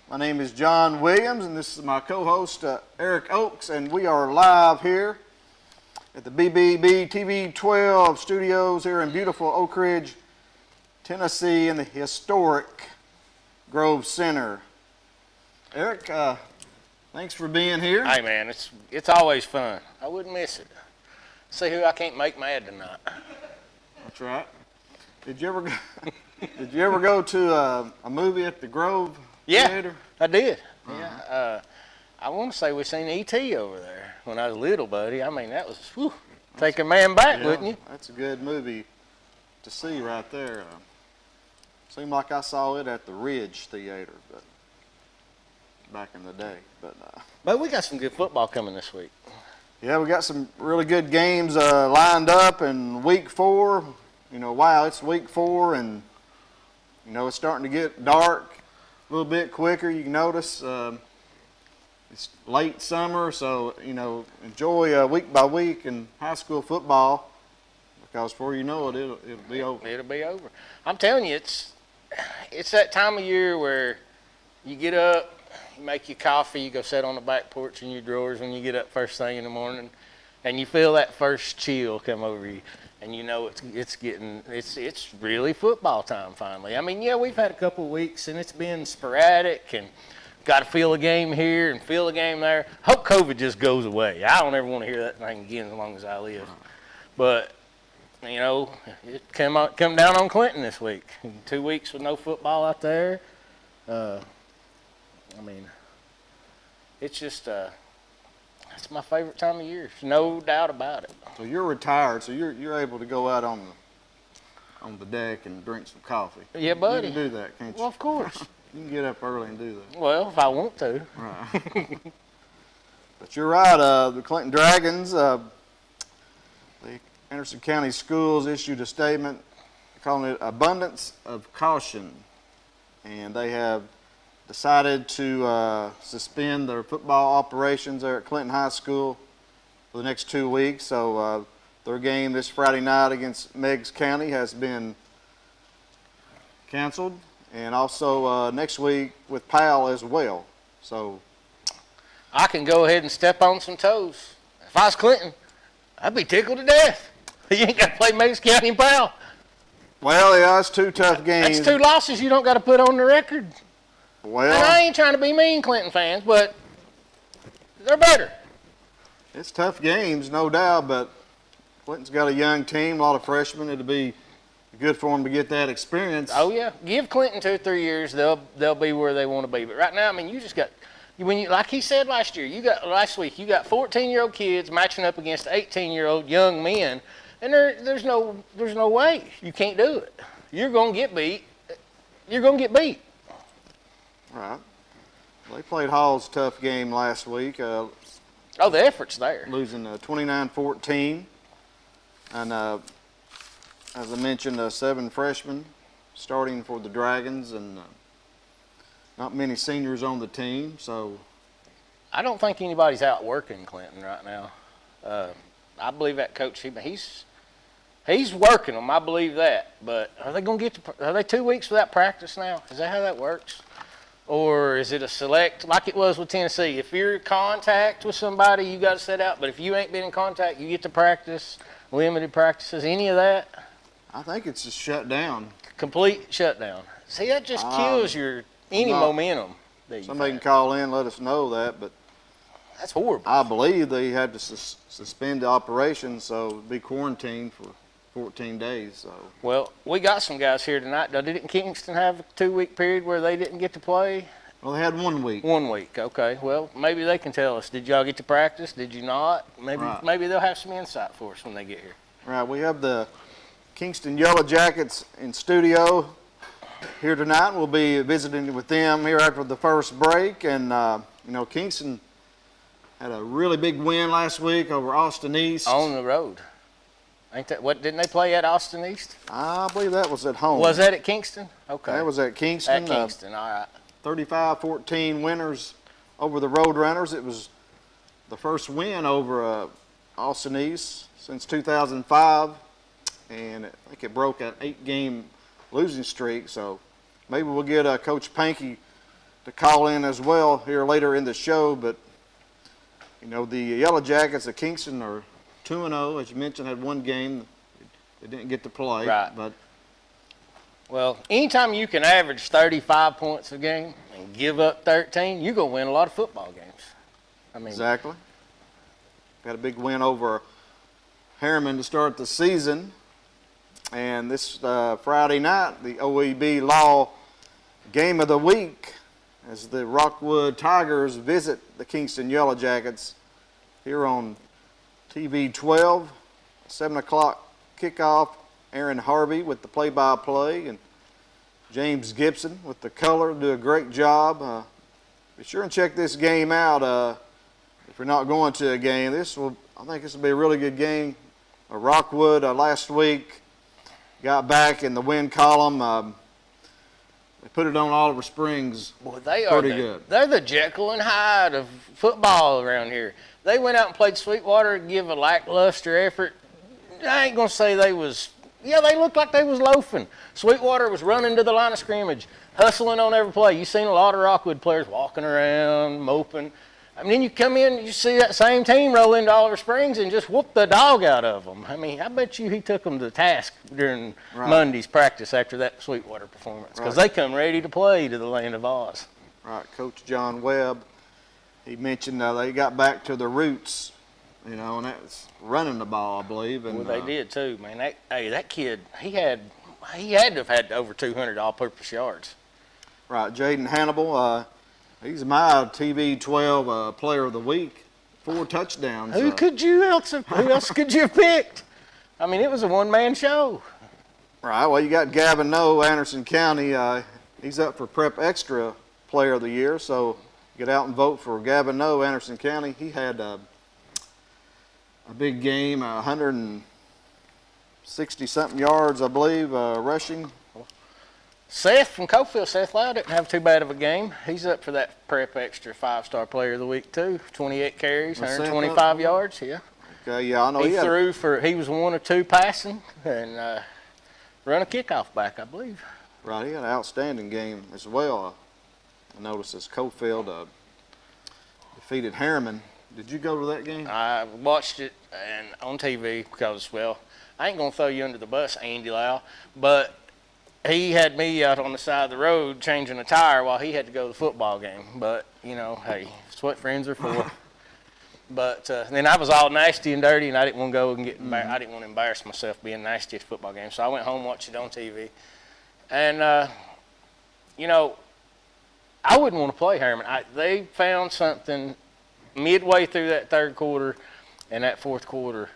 My name is John Williams, and this is my co-host, Eric Oakes, and we are live here at the BBB TV 12 studios here in beautiful Oak Ridge, Tennessee, in the historic Grove Center. Eric, thanks for being here. Hey, man, it's always fun. I wouldn't miss it. See who I can't make mad tonight. That's right. Did you ever go to a movie at the Grove Theater? I did. Yeah. I want to say we seen E.T. over there when I was little, buddy. I mean, that was take a man back, wouldn't you? That's a good movie to see right there. Seemed like I saw it at the Ridge Theater, but back in the day. But we got some good football coming this week. Yeah, we got some really good games lined up in week 4. Wow, it's week 4, and it's starting to get dark a little bit quicker. You can notice it's late summer, so enjoy week by week in high school football, because before you know it, it'll be over. It'll be over. I'm telling you, it's that time of year where you get up, you make your coffee, you go sit on the back porch in your drawers when you get up first thing in the morning, and you feel that first chill come over you. And it's really football time finally. I mean, yeah, we've had a couple of weeks and it's been sporadic and got to feel a game here and feel a game there. Hope COVID just goes away. I don't ever want to hear that thing again as long as I live. But it come down on Clinton this week. 2 weeks with no football out there. It's just it's my favorite time of year. There's no doubt about it. So you're retired, so you're able to go out on the deck and drink some coffee. Yeah, buddy. You can do that, can't you? Well, of course. You can get up early and do that. Well, if I want to. Right. But you're right. The Clinton Dragons, the Anderson County Schools issued a statement calling it abundance of caution, and they have decided to suspend their football operations there at Clinton High School for the next 2 weeks. So their game this Friday night against Meigs County has been canceled, and also next week with Powell as well. So I can go ahead and step on some toes. If I was Clinton, I'd be tickled to death. You ain't got to play Meigs County and Powell. Well, yeah, it's 2 tough games. That's 2 losses you don't got to put on the record. Well, and I ain't trying to be mean, Clinton fans, but they're better. It's tough games, no doubt, but Clinton's got a young team, a lot of freshmen. It'll be good for them to get that experience. Oh, yeah. Give Clinton 2 or 3 years, they'll be where they want to be. But right now, I mean, you just got like he said last week, you got 14-year-old kids matching up against 18-year-old young men, and there's no way you can't do it. You're going to get beat. You're going to get beat. Right. They played Hall's tough game last week. The effort's there. Losing 29-14. And as I mentioned, 7 freshmen starting for the Dragons, and not many seniors on the team. So I don't think anybody's out working Clinton right now. I believe that coach, he's working them. I believe that. But are they 2 weeks without practice now? Is that how that works? Or is it a select, like it was with Tennessee? If you're in contact with somebody, you got to sit out. But if you ain't been in contact, you get to practice, limited practices, any of that? I think it's just shut down. Complete shutdown. See, that just kills any momentum. Somebody can call in, let us know that. But that's horrible. I believe they had to suspend the operation, so be quarantined for 14 days. So. Well, we got some guys here tonight. Didn't Kingston have a 2-week period where they didn't get to play? Well, they had 1 week. 1 week, okay. Well, maybe they can tell us. Did y'all get to practice? Did you not? Maybe they'll have some insight for us when they get here. Right, we have the Kingston Yellow Jackets in studio here tonight. We'll be visiting with them here after the first break. And, Kingston had a really big win last week over Austin East. On the road. Didn't they play at Austin East? I believe that was at home. Was that at Kingston? Okay. That was at Kingston. At Kingston, all right. 35-14 winners over the Roadrunners. It was the first win over Austin East since 2005, and I think it broke an 8-game losing streak. So maybe we'll get Coach Pankey to call in as well here later in the show. But, you know, the Yellow Jackets of Kingston are 2-0. As you mentioned, had one game they didn't get to play. Right. But Well, anytime you can average 35 points a game and give up 13, you're going to win a lot of football games. I mean, exactly. Got a big win over Harriman to start the season. And this Friday night, the OEB Law Game of the Week, as the Rockwood Tigers visit the Kingston Yellow Jackets here on TV 12, 7 o'clock kickoff. Aaron Harvey with the play-by-play and James Gibson with the color do a great job. Be sure and check this game out. If you're not going to a game, I think this will be a really good game. Rockwood last week got back in the win column. They put it on Oliver Springs. Boy, they are pretty good. They're the Jekyll and Hyde of football around here. They went out and played Sweetwater, give a lackluster effort. I ain't gonna say they was. Yeah, they looked like they was loafing. Sweetwater was running to the line of scrimmage, hustling on every play. You seen a lot of Rockwood players walking around, moping. I mean, then you come in, you see that same team roll into Oliver Springs and just whoop the dog out of them. I mean, I bet you he took them to task during Monday's practice after that Sweetwater performance, because they come ready to play to the land of Oz. Right, Coach John Webb, he mentioned they got back to the roots, you know, and that's running the ball, I believe. And, well, they did too, man. That kid, he had to have had over 200 all-purpose yards. Right, Jaden Hannibal, he's my TV 12 Player of the Week. 4 touchdowns. Who else could you have picked? I mean, it was a one-man show. Right, well, you got Gavin Noe, Anderson County. He's up for Prep Extra Player of the Year, so get out and vote for Gavin Noe, Anderson County. He had a big game, 160-something yards, I believe, rushing. Seth from Cofield, Seth Lau didn't have too bad of a game. He's up for that Prep Extra 5-star Player of the Week too. 28 carries, 125 yards. Yeah. Okay, yeah, I know he was 1 or 2 passing and run a kickoff back, I believe. Right, he had an outstanding game as well. I noticed as Cofield defeated Harriman. Did you go to that game? I watched it and on TV because, well, I ain't gonna throw you under the bus, Andy Lau, but he had me out on the side of the road changing a tire while he had to go to the football game. But, you know, hey, that's what friends are for. But then I was all nasty and dirty, and I didn't want to go and get embarrassed. I didn't want to embarrass myself being nasty at the football game. So I went home and watched it on TV. And, you know, I wouldn't want to play Harriman. They found something midway through that third quarter and that fourth quarter.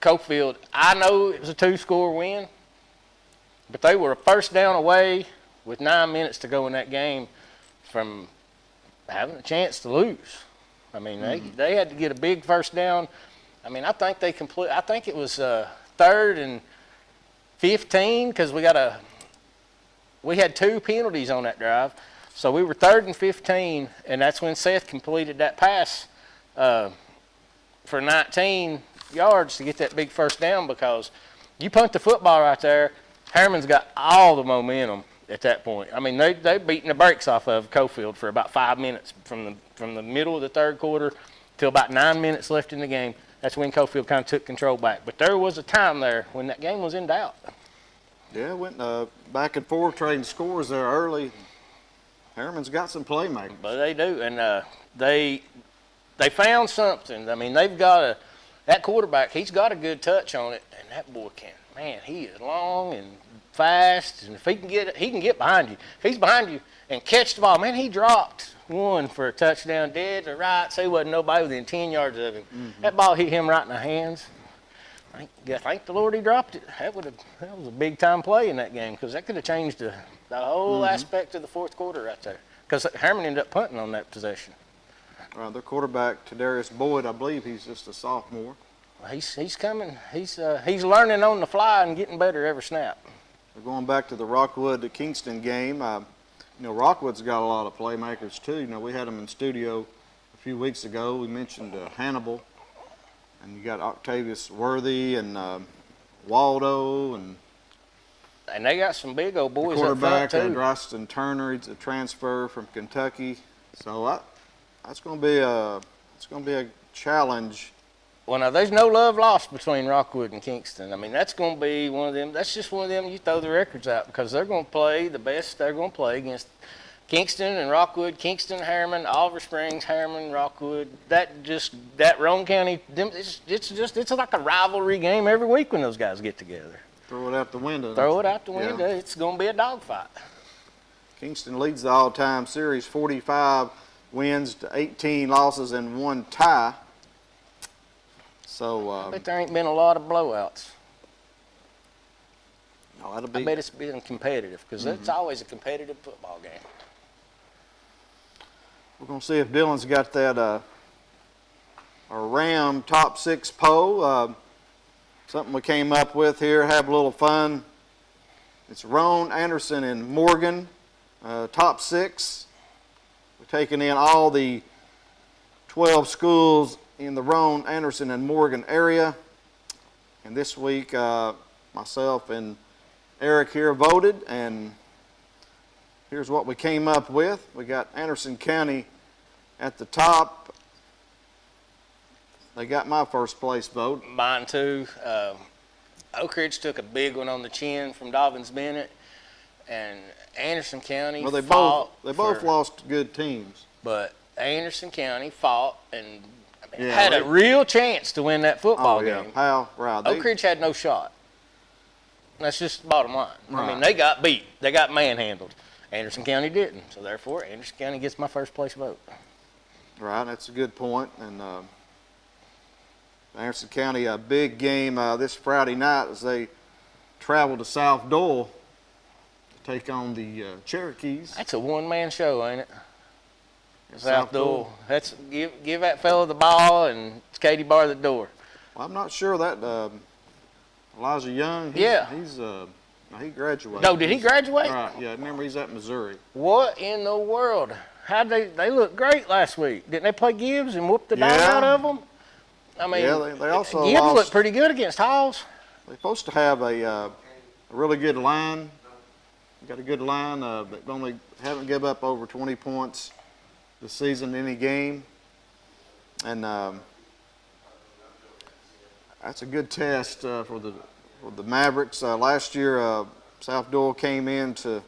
Cofield, I know it was a 2-score win, but they were a first down away with 9 minutes to go in that game from having a chance to lose. I mean, they had to get a big first down. I mean, I think it was 3rd and 15 because we had 2 penalties on that drive. So we were 3rd and 15, and that's when Seth completed that pass for 19 yards to get that big first down, because you punt the football right there, Harriman's got all the momentum at that point. I mean, they're beating the brakes off of Cofield for about 5 minutes from the middle of the third quarter till about 9 minutes left in the game. That's when Cofield kind of took control back. But there was a time there when that game was in doubt. Yeah, it went back and forth, trading scores there early. Harriman's got some playmakers. But they do, and they found something. I mean, that quarterback, he's got a good touch on it, and that boy he is long and fast, and if he can get behind you. If he's behind you and catch the ball, man, he dropped one for a touchdown dead to right, so he wasn't nobody within 10 yards of him. Mm-hmm. That ball hit him right in the hands. Thank the Lord he dropped it. That was a big-time play in that game, because that could have changed the whole aspect of the fourth quarter right there, because Harriman ended up punting on that possession. Their quarterback, Tadarius Boyd, I believe he's just a sophomore. He's coming. He's learning on the fly and getting better every snap. We're going back to the Rockwood to Kingston game. Rockwood's got a lot of playmakers too. We had them in studio a few weeks ago. We mentioned Hannibal, and you got Octavius Worthy and Waldo, and And they got some big old boys up front, quarterback, too. Dryston Turner, he's a transfer from Kentucky. So that's going to be a challenge. Well, now, there's no love lost between Rockwood and Kingston. I mean, that's going to be one of them. That's just one of them you throw the records out because they're going to play the best they're going to play against Kingston and Rockwood, Kingston, Harriman, Oliver Springs, Harriman, Rockwood. That Roane County, it's like a rivalry game every week when those guys get together. Throw it out the window. Throw it out the window. Yeah. It's going to be a dogfight. Kingston leads the all-time series, 45 wins to 18 losses and 1 tie. So I bet there ain't been a lot of blowouts. no, I bet it's been competitive because it's always a competitive football game. We're going to see if Dylan's got that a Ram top 6 poll. Something we came up with here, have a little fun. It's Roane, Anderson, and Morgan, top 6. We're taking in all the 12 schools in the Roane, Anderson, and Morgan area. And this week, myself and Eric here voted, and here's what we came up with. We got Anderson County at the top. They got my first place vote. Mine too. Oak Ridge took a big one on the chin from Dobbins Bennett, and Anderson County. Well, they both lost good teams. But Anderson County fought and had a real chance to win that football game. Right. Oak Ridge had no shot. That's just the bottom line. Right. I mean, they got beat. They got manhandled. Anderson County didn't. So, therefore, Anderson County gets my first place vote. Right, that's a good point. And Anderson County, a big game this Friday night as they travel to South Doyle to take on the Cherokees. That's a one-man show, ain't it? South Doyle. That's give that fellow the ball and it's Katie bar the door. Well, I'm not sure that Elijah Young. He graduated. No, did he graduate? Right. Yeah. Remember, he's at Missouri. What in the world? How'd they looked great last week? Didn't they play Gibbs and whoop the dog out of them? I mean, they also Gibbs lost. looked pretty good against Halls. They're supposed to have a really good line. Got a good line. They only haven't given up over 20 points this season in any game, and that's a good test for the Mavericks. Last year, South Doyle came into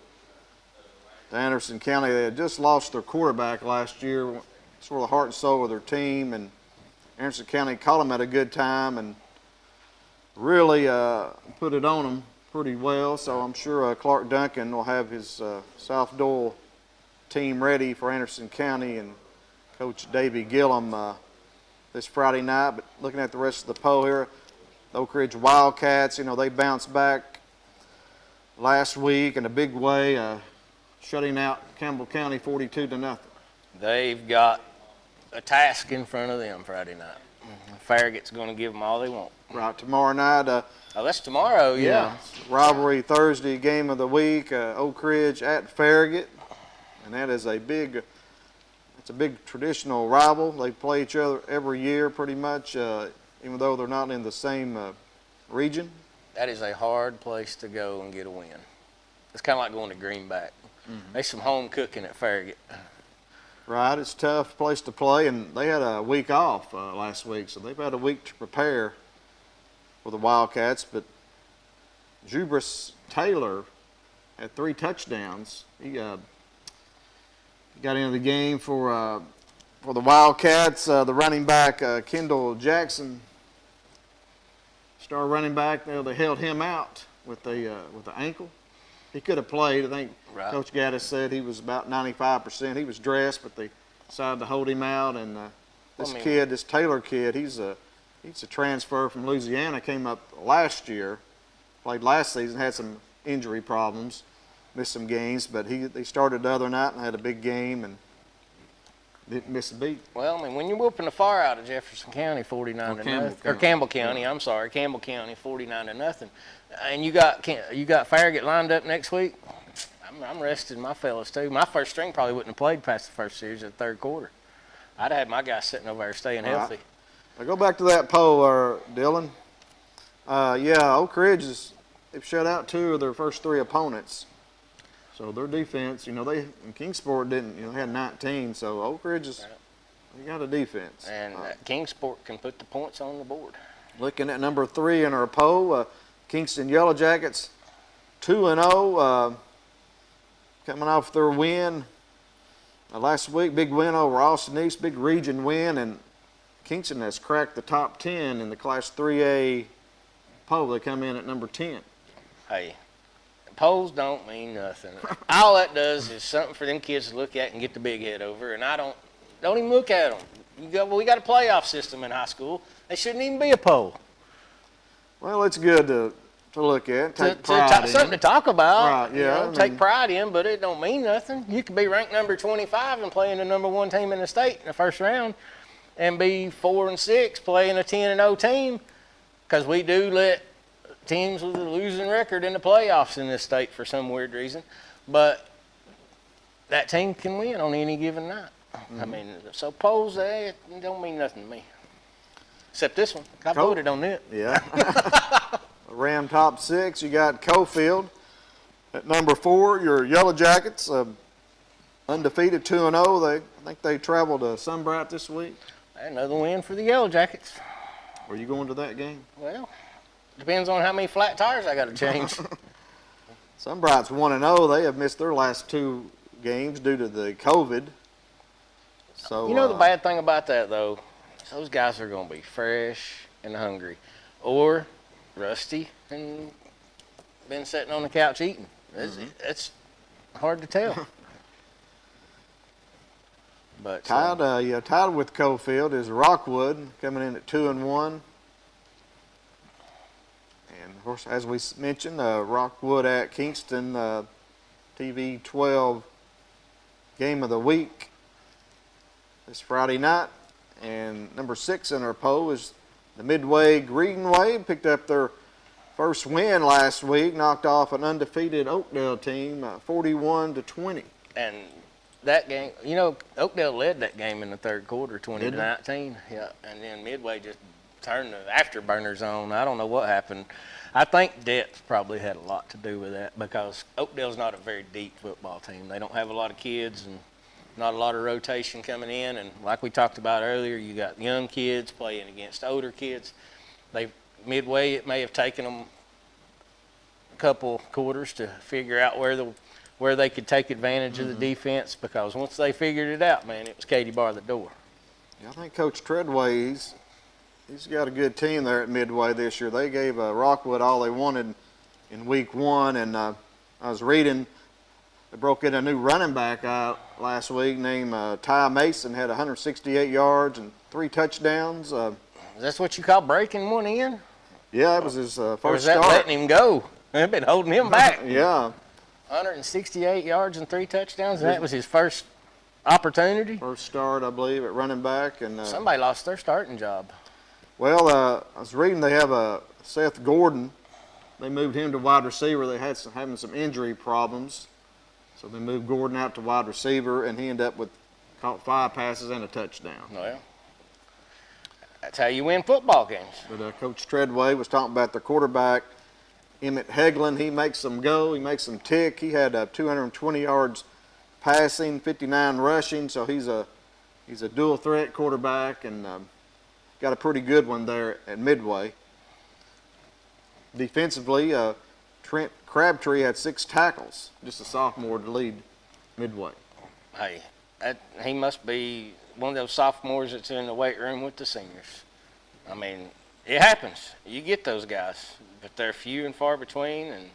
Anderson County. They had just lost their quarterback last year, sort of the heart and soul of their team, and Anderson County caught them at a good time and really put it on them pretty well. So I'm sure Clark Duncan will have his South Doyle team ready for Anderson County and Coach Davey Gillum this Friday night. But looking at the rest of the poll here, the Oak Ridge Wildcats, they bounced back last week in a big way, shutting out Campbell County 42-0. They've got a task in front of them Friday night. Farragut's going to give them all they want. Right, tomorrow night. Oh, that's tomorrow, yeah. Rivalry Thursday game of the week, Oak Ridge at Farragut. And that is a big traditional rival. They play each other every year pretty much, even though they're not in the same region. That is a hard place to go and get a win. It's kind of like going to Greenback. There's some home cooking at Farragut. Right, it's a tough place to play, and they had a week off last week, so they've had a week to prepare for the Wildcats. But Jubris Taylor had 3 touchdowns. He got into the game for the Wildcats. The running back Kendall Jackson, star running back. They held him out with the ankle. He could have played. I think Coach Gaddis said he was about 95%. He was dressed, but they decided to hold him out. And this Taylor kid, he's a transfer from Louisiana. Came up last year, played last season, had some injury problems, missed some games, but he started the other night and had a big game and didn't miss a beat. Well, when you're whooping the fire out of Jefferson County 49-0, or Campbell County, I'm sorry, Campbell County 49-0, and you got Farragut lined up next week, I'm resting my fellas too. My first string probably wouldn't have played past the first series of the third quarter. I'd have had my guys sitting over there staying healthy. Now go back to that poll, Dylan. Oak Ridge is they've shut out 2 of their first 3 opponents. So their defense, Kingsport didn't, had 19. So Oak Ridge they got a defense. And Kingsport can put the points on the board. Looking at number 3 in our poll, Kingston Yellow Jackets, 2-0, coming off their win last week. Big win over Austin East, big region win, and Kingston has cracked the top 10 in the Class 3A poll. They come in at number 10. Hey, polls don't mean nothing. All that does is something for them kids to look at and get the big head over, and I don't even look at them. We got a playoff system in high school. They shouldn't even be a poll. Well, it's good to look at, take pride in. Something to talk about. Right, yeah. Take pride in, but it don't mean nothing. You could be ranked number 25 and playing the number 1 team in the state in the first round, and be 4-6 playing a 10-0 team, because we do let teams with a losing record in the playoffs in this state for some weird reason. But that team can win on any given night. Mm-hmm. I mean, so polls, it don't mean nothing to me. Except this one. I voted on it. Yeah. Ram top 6, you got Cofield. At number 4, your Yellow Jackets, undefeated 2-0. I think they traveled to Sunbright this week. Another win for the Yellow Jackets. Are you going to that game? Well, depends on how many flat tires I got to change. Sunbright's 1-0. They have missed their last 2 games due to the COVID. So the bad thing about that, though, is those guys are going to be fresh and hungry, or rusty and been sitting on the couch eating. It's hard to tell. But tied with Cofield is Rockwood, coming in at 2-1. And of course, as we mentioned, Rockwood at Kingston, TV 12 game of the week this Friday night. And number 6 in our poll is the Midway Greenway. Picked up their first win last week, knocked off an undefeated Oakdale team, 41-20. And that game, Oakdale led that game in the third quarter, 20-19. Yeah, and then Midway just turned the afterburners on. I don't know what happened. I think depth probably had a lot to do with that, because Oakdale's not a very deep football team. They don't have a lot of kids and not a lot of rotation coming in. And like we talked about earlier, you got young kids playing against older kids. Midway, it may have taken them a couple quarters to figure out where they could take advantage of the defense, because once they figured it out, man, it was Katie bar the door. Yeah, I think Coach Treadway, he's got a good team there at Midway this year. They gave Rockwood all they wanted in week 1, and I was reading, they broke in a new running back out last week named Ty Mason, had 168 yards and 3 touchdowns. That's what you call breaking one in? Yeah, it was his first or was that start. Letting him go? They've been holding him back. Yeah. 168 yards and 3 touchdowns, and that was his first opportunity? First start, I believe, at running back. And somebody lost their starting job. Well, I was reading they have Seth Gordon. They moved him to wide receiver. They had having some injury problems. So they moved Gordon out to wide receiver, and he ended up with caught 5 passes and a touchdown. Well, that's how you win football games. But Coach Treadway was talking about their quarterback, Emmett Heglin. He makes them go. He makes them tick. He had 220 yards passing, 59 rushing. So he's a dual threat quarterback, and got a pretty good one there at Midway. Defensively, Trent Crabtree had 6 tackles, just a sophomore to lead Midway. Hey, he must be one of those sophomores that's in the weight room with the seniors. I mean, it happens. You get those guys, but they're few and far between and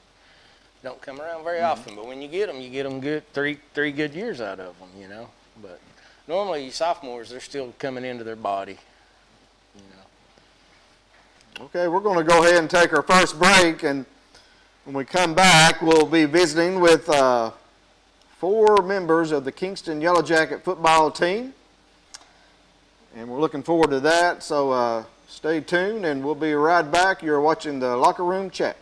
don't come around very often. But when you get them good, three good years out of them, But normally, sophomores, they're still coming into their body, Okay, we're going to go ahead and take our first break, and when we come back, we'll be visiting with 4 members of the Kingston Yellow Jacket football team, and we're looking forward to that. So stay tuned, and we'll be right back. You're watching the Locker Room Chat.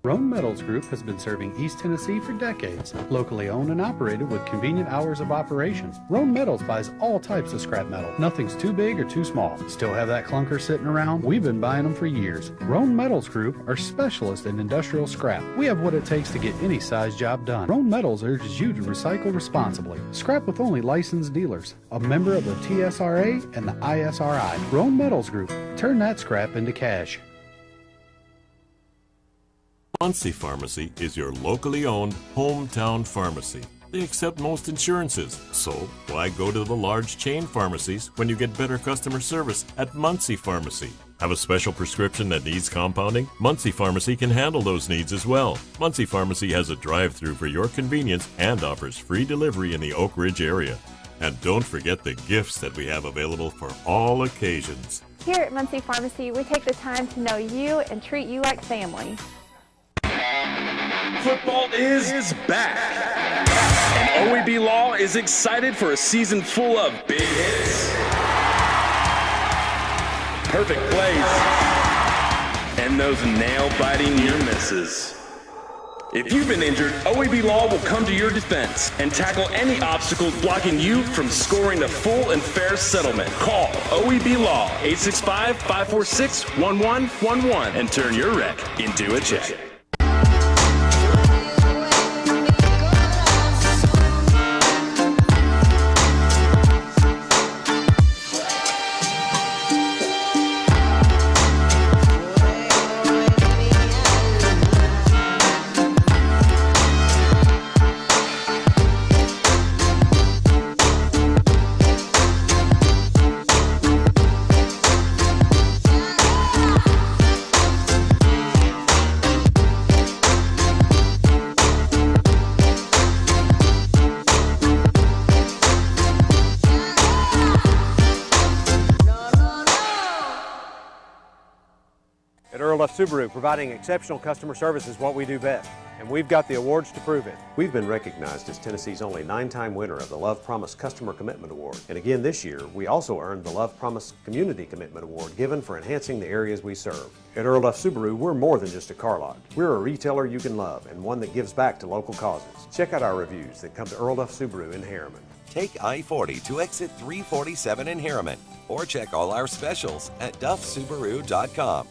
Roan Metals Group has been serving East Tennessee for decades. Locally owned and operated with convenient hours of operation. Roan Metals buys all types of scrap metal. Nothing's too big or too small. Still have that clunker sitting around? We've been buying them for years. Roan Metals Group are specialists in industrial scrap. We have what it takes to get any size job done. Roan Metals urges you to recycle responsibly. Scrap with only licensed dealers. A member of the TSRA and the ISRI. Roan Metals Group. Turn that scrap into cash. Muncie Pharmacy is your locally owned hometown pharmacy. They accept most insurances, so why go to the large chain pharmacies when you get better customer service at Muncie Pharmacy? Have a special prescription that needs compounding? Muncie Pharmacy can handle those needs as well. Muncie Pharmacy has a drive-through for your convenience and offers free delivery in the Oak Ridge area. And don't forget the gifts that we have available for all occasions. Here at Muncie Pharmacy, we take the time to know you and treat you like family. Football is back, and OEB Law is excited for a season full of big hits, perfect plays, and those nail-biting near misses. If you've been injured, OEB Law will come to your defense and tackle any obstacles blocking you from scoring a full and fair settlement. Call OEB Law 865-546-1111 and turn your wreck into a check. Subaru, providing exceptional customer service is what we do best, and we've got the awards to prove it. We've been recognized as Tennessee's only 9-time winner of the Love Promise Customer Commitment Award. And again this year, we also earned the Love Promise Community Commitment Award given for enhancing the areas we serve. At Earl Duff Subaru, we're more than just a car lot. We're a retailer you can love and one that gives back to local causes. Check out our reviews that come to Earl Duff Subaru in Harriman. Take I-40 to exit 347 in Harriman, or check all our specials at duffsubaru.com.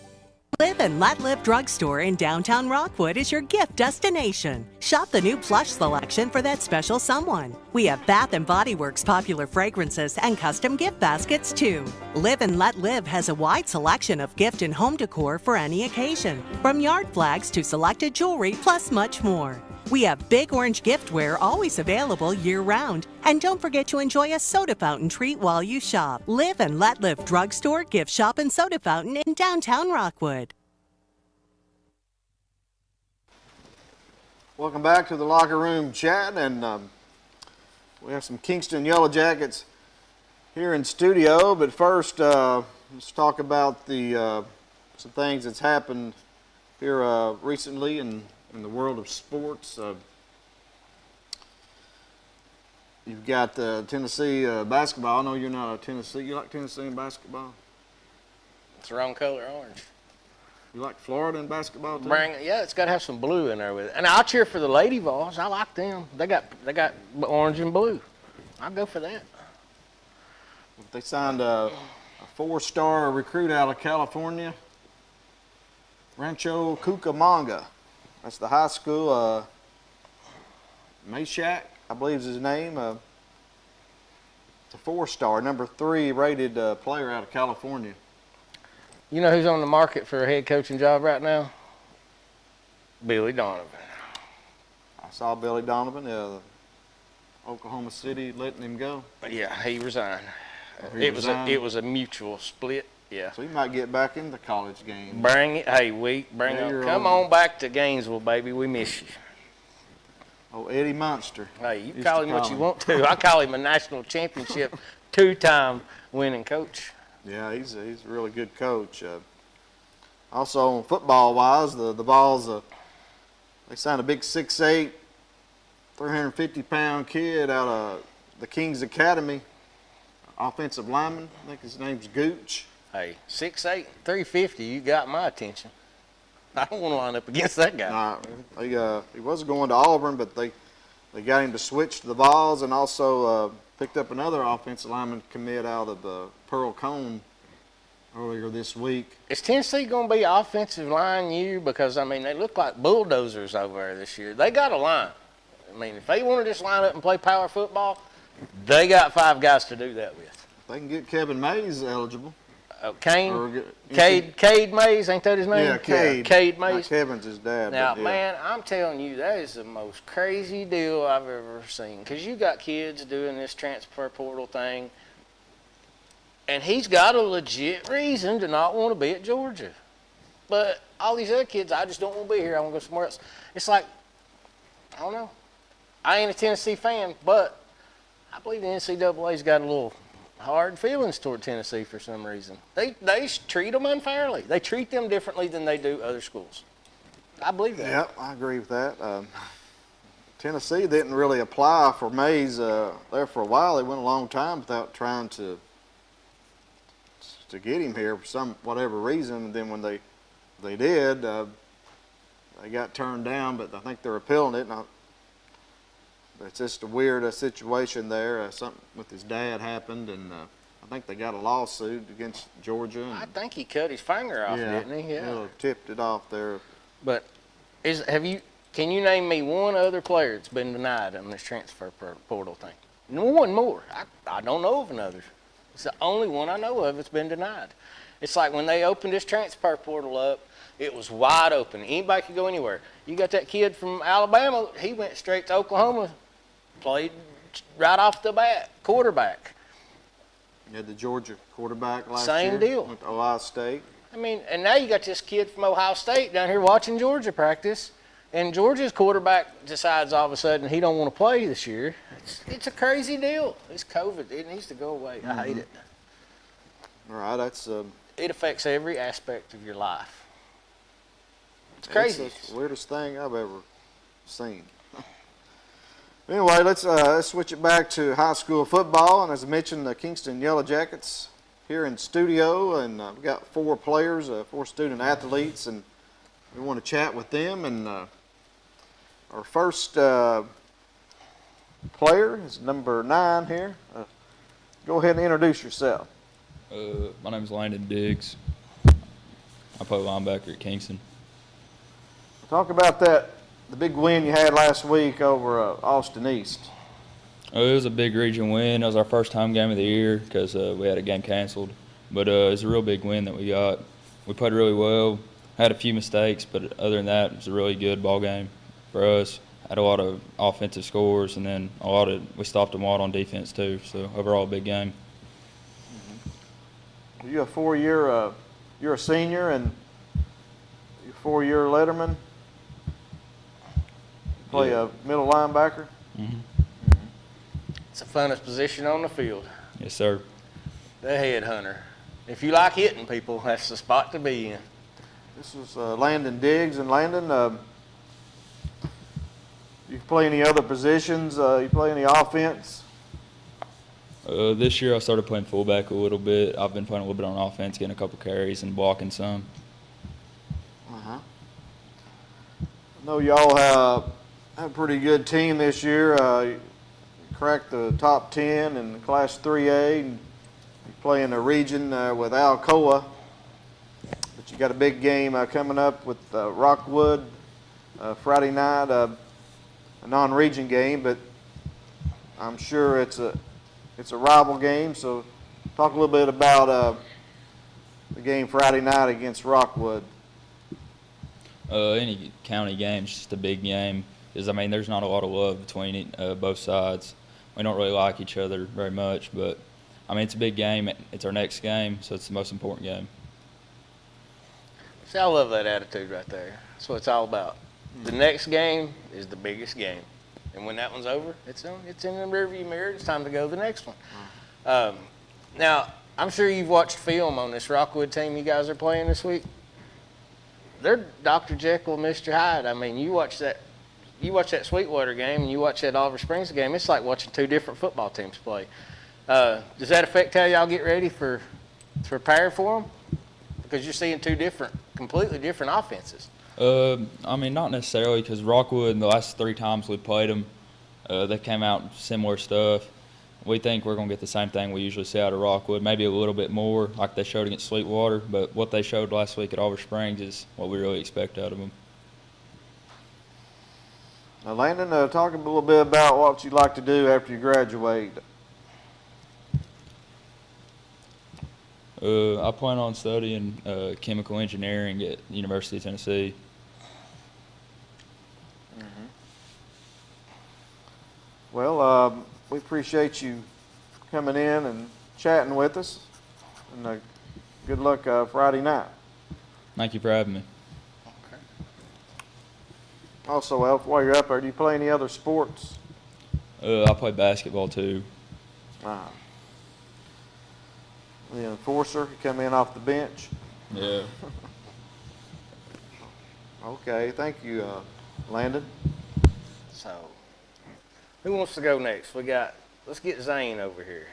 Live and Let Live Drugstore in downtown Rockwood is your gift destination. Shop the new plush selection for that special someone. We have Bath & Body Works popular fragrances and custom gift baskets too. Live and Let Live has a wide selection of gift and home decor for any occasion, from yard flags to selected jewelry, plus much more. We have Big Orange giftware always available year-round. And don't forget to enjoy a soda fountain treat while you shop. Live and Let Live Drugstore, Gift Shop, and Soda Fountain in downtown Rockwood. Welcome back to the locker room chat, and we have some Kingston Yellow Jackets here in studio. But first, let's talk about the some things that's happened here recently in the world of sports. You've got Tennessee basketball. I know you're not a Tennessee. You like Tennessee in basketball? It's the wrong color, orange. You like Florida in basketball too? Yeah, it's got to have some blue in there with it. And I'll cheer for the Lady Vols. I like them. They got orange and blue. I'll go for that. They signed a 4-star recruit out of California, Rancho Cucamonga. That's the high school. Meshack, I believe is his name. It's a 4-star, number 3 rated player out of California. You know who's on the market for a head coaching job right now? Billy Donovan. I saw Billy Donovan, Oklahoma City letting him go. Yeah, he resigned. It was a mutual split. Yeah. So he might get back in the college game. Bring it. Hey, bring it. Come on back to Gainesville, baby. We miss you. Oh, Eddie Munster. Hey, you call him what you want to. I call him a national championship 2-time winning coach. Yeah, he's a really good coach. Also, football-wise, the Vols, they signed a big 6'8", 350-pound kid out of the Kings Academy, offensive lineman. I think his name's Gooch. Hey, 6'8", 350, you got my attention. I don't want to line up against that guy. He was going to Auburn, but they got him to switch to the Vols, and also picked up another offensive lineman commit out of Pearl Cone earlier this week. Is Tennessee going to be offensive line year? Because, I mean, they look like bulldozers over there this year. They got a line. I mean, if they want to just line up and play power football, they got 5 guys to do that with. They can get Kevin Mays eligible. Cade Mays, ain't that his name? Yeah, Cade. Cade Mays. Kevin's his dad. Now, but, yeah. man, I'm telling you, that is the most crazy deal I've ever seen. Because you got kids doing this transfer portal thing, and he's got a legit reason to not want to be at Georgia. But all these other kids, I just don't want to be here. I want to go somewhere else. It's like, I don't know. I ain't a Tennessee fan, but I believe the NCAA's got a little hard feelings toward Tennessee for some reason. They treat them unfairly. They treat them differently than they do other schools. I believe that. Yep, I agree with that. Tennessee didn't really apply for Mays there for a while. They went a long time without trying to get him here for whatever reason. And then when they did, they got turned down. But I think they're appealing it. It's just a weird situation there. Something with his dad happened, and I think they got a lawsuit against Georgia. I think he cut his finger off, didn't he? Yeah. Tipped it off there. But can you name me one other player that's been denied on this transfer portal thing? One more. I don't know of another. It's the only one I know of that's been denied. It's like when they opened this transfer portal up, it was wide open. Anybody could go anywhere. You got that kid from Alabama. He went straight to Oklahoma, played right off the bat, quarterback. You had the Georgia quarterback last year. Same deal. Went to Ohio State. I mean, and now you got this kid from Ohio State down here watching Georgia practice, and Georgia's quarterback decides all of a sudden he don't want to play this year. It's a crazy deal. It's COVID. It needs to go away. I hate it. All right, it affects every aspect of your life. It's crazy. It's the weirdest thing I've ever seen. Anyway, let's switch it back to high school football. And as I mentioned, the Kingston Yellow Jackets here in studio, and we've got 4 players, 4 student athletes, and we want to chat with them. And our first player is number 9 here. Go ahead and introduce yourself. My name is Landon Diggs. I play linebacker at Kingston. Talk about the big win you had last week over Austin East. It was a big region win. It was our first home game of the year because we had a game canceled. But it was a real big win that we got. We played really well. Had a few mistakes, but other than that, it was a really good ball game for us. Had a lot of offensive scores, and then we stopped them a lot on defense too. So overall, a big game. You a 4-year, you're a senior, and you're a 4-year letterman. Play a middle linebacker. It's the funnest position on the field. Yes, sir. The headhunter. If you like hitting people, that's the spot to be in. This is Landon Diggs, and Landon, you play any other positions? You play any offense? This year I started playing fullback a little bit. I've been playing a little bit on offense, getting a couple carries and blocking some. I know y'all have a pretty good team this year. You cracked the top 10 in Class 3A. And you play in a region with Alcoa. But you got a big game coming up with Rockwood Friday night, a non-region game, but I'm sure it's a rival game. So talk a little bit about the game Friday night against Rockwood. Any county game is just a big game. Because, I mean, there's not a lot of love between both sides. We don't really like each other very much, but, I mean, it's a big game. It's our next game, so it's the most important game. See, I love that attitude right there. That's what it's all about. The next game is the biggest game. And when that one's over, it's in the rearview mirror. It's time to go to the next one. Now, I'm sure you've watched film on this Rockwood team you guys are playing this week. They're Dr. Jekyll and Mr. Hyde. I mean, you watch that Sweetwater game and you watch that Oliver Springs game, it's like watching 2 different football teams play. Does that affect how y'all get ready to prepare for them? Because you're seeing 2 completely different offenses. I mean, not necessarily, because Rockwood, the last 3 times we played them, they came out similar stuff. We think we're going to get the same thing we usually see out of Rockwood, maybe a little bit more like they showed against Sweetwater, but what they showed last week at Oliver Springs is what we really expect out of them. Now, Landon, talk a little bit about what you'd like to do after you graduate. I plan on studying chemical engineering at the University of Tennessee. Well, we appreciate you coming in and chatting with us, and good luck Friday night. Thank you for having me. Also, Elf, while you're up there, do you play any other sports? I play basketball too. The enforcer, you come in off the bench? Yeah. Okay, thank you, Landon. So, who wants to go next? Let's get Zane over here.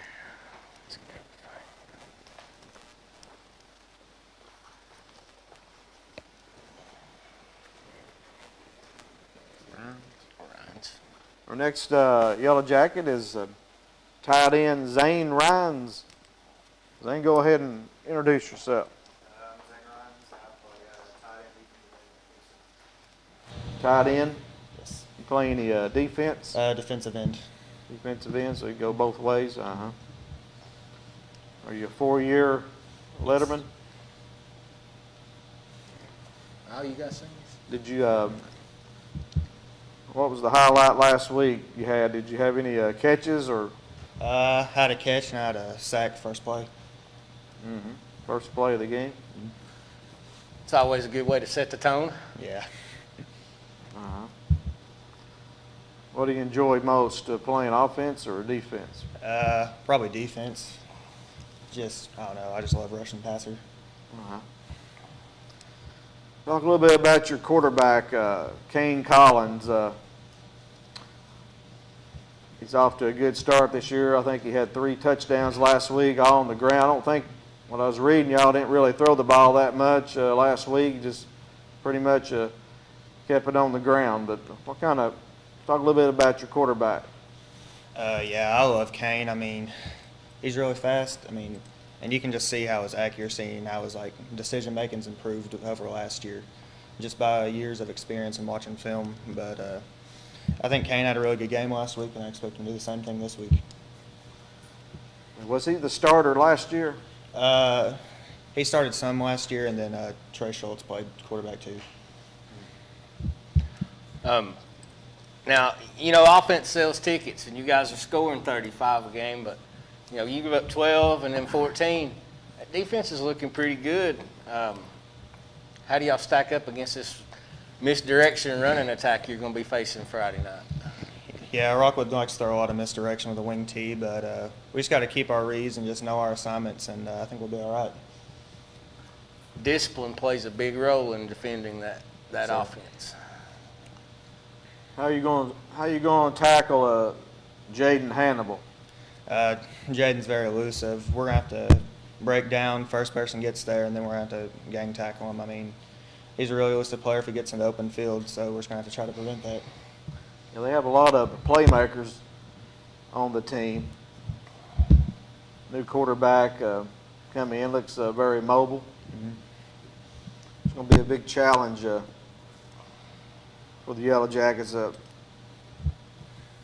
Our next Yellow Jacket is tight end Zane Rhines. Zane, go ahead and introduce yourself. Tight end? Yes. You play any defense? Defensive end. Defensive end, so you go both ways? Are you a 4-year letterman? Oh, you got some? Did you, what was the highlight last week you had? Did you have any catches or? Had a catch and I had a sack first play. First play of the game? It's always a good way to set the tone. Yeah. What do you enjoy most, playing offense or defense? Probably defense. I don't know, I just love rushing passer. Talk a little bit about your quarterback, Kane Collins. He's off to a good start this year. I think he had 3 touchdowns last week, all on the ground. I don't think, when I was reading, y'all didn't really throw the ball that much last week. Just pretty much kept it on the ground. But talk a little bit about your quarterback. Yeah, I love Kane. I mean, he's really fast. I mean, and you can just see how his accuracy and how his decision-making's improved over last year, just by years of experience and watching film. But I think Kane had a really good game last week, and I expect him to do the same thing this week. Was he the starter last year? He started some last year, and then Trey Schultz played quarterback too. Now, offense sells tickets, and you guys are scoring 35 a game, but, you give up 12 and then 14. That defense is looking pretty good. How do y'all stack up against this misdirection running attack you're going to be facing Friday night? Yeah, Rockwood likes to throw a lot of misdirection with a wing tee, but we just got to keep our reads and just know our assignments, and I think we'll be all right. Discipline plays a big role in defending that offense. How you going to tackle Jaden Hannibal? Jaden's very elusive. We're going to have to break down, first person gets there, and then we're going to have to gang tackle him. I mean, he's a really elusive player if he gets in the open field, so we're just going to have to try to prevent that. Yeah, they have a lot of playmakers on the team. New quarterback coming in, looks very mobile. It's going to be a big challenge for the Yellow Jackets.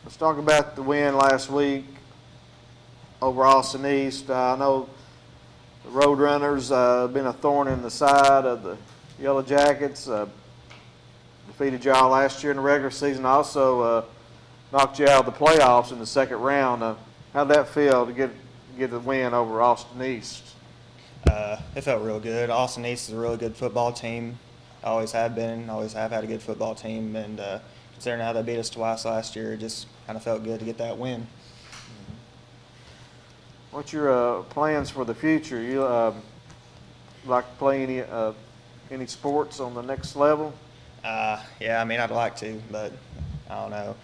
Let's talk about the win last week over Austin East. I know the Roadrunners have been a thorn in the side of the Yellow Jackets. Defeated y'all last year in the regular season. Also knocked you out of the playoffs in the second round. How'd that feel to get the win over Austin East? It felt real good. Austin East is a really good football team. Always have been. Always have had a good football team. And considering how they beat us twice last year, it just kind of felt good to get that win. What's your plans for the future? You like to play any sports on the next level? Yeah, I mean, I'd like to, but I don't know.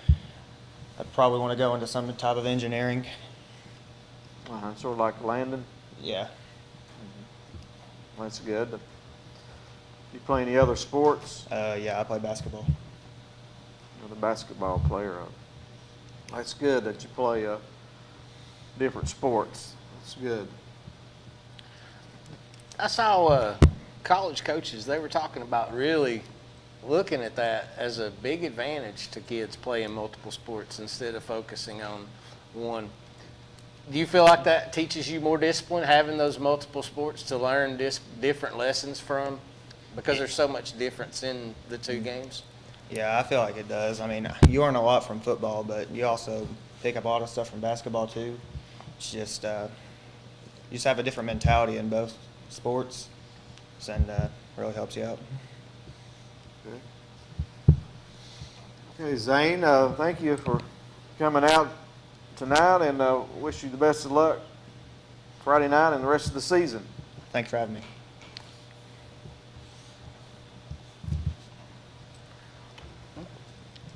I'd probably want to go into some type of engineering. Sort of like Landon? Yeah. That's good. You play any other sports? Yeah, I play basketball. You're the basketball player. That's good that you play different sports. That's good. I saw college coaches, they were talking about really looking at that as a big advantage to kids playing multiple sports instead of focusing on one. Do you feel like that teaches you more discipline, having those multiple sports to learn different lessons from? Because there's so much difference in the two games? Yeah, I feel like it does. I mean, you learn a lot from football, but you also pick up a lot of stuff from basketball too. It's just you just have a different mentality in both sports, and really helps you out. Okay, Zane, thank you for coming out tonight, and wish you the best of luck Friday night and the rest of the season. Thanks for having me.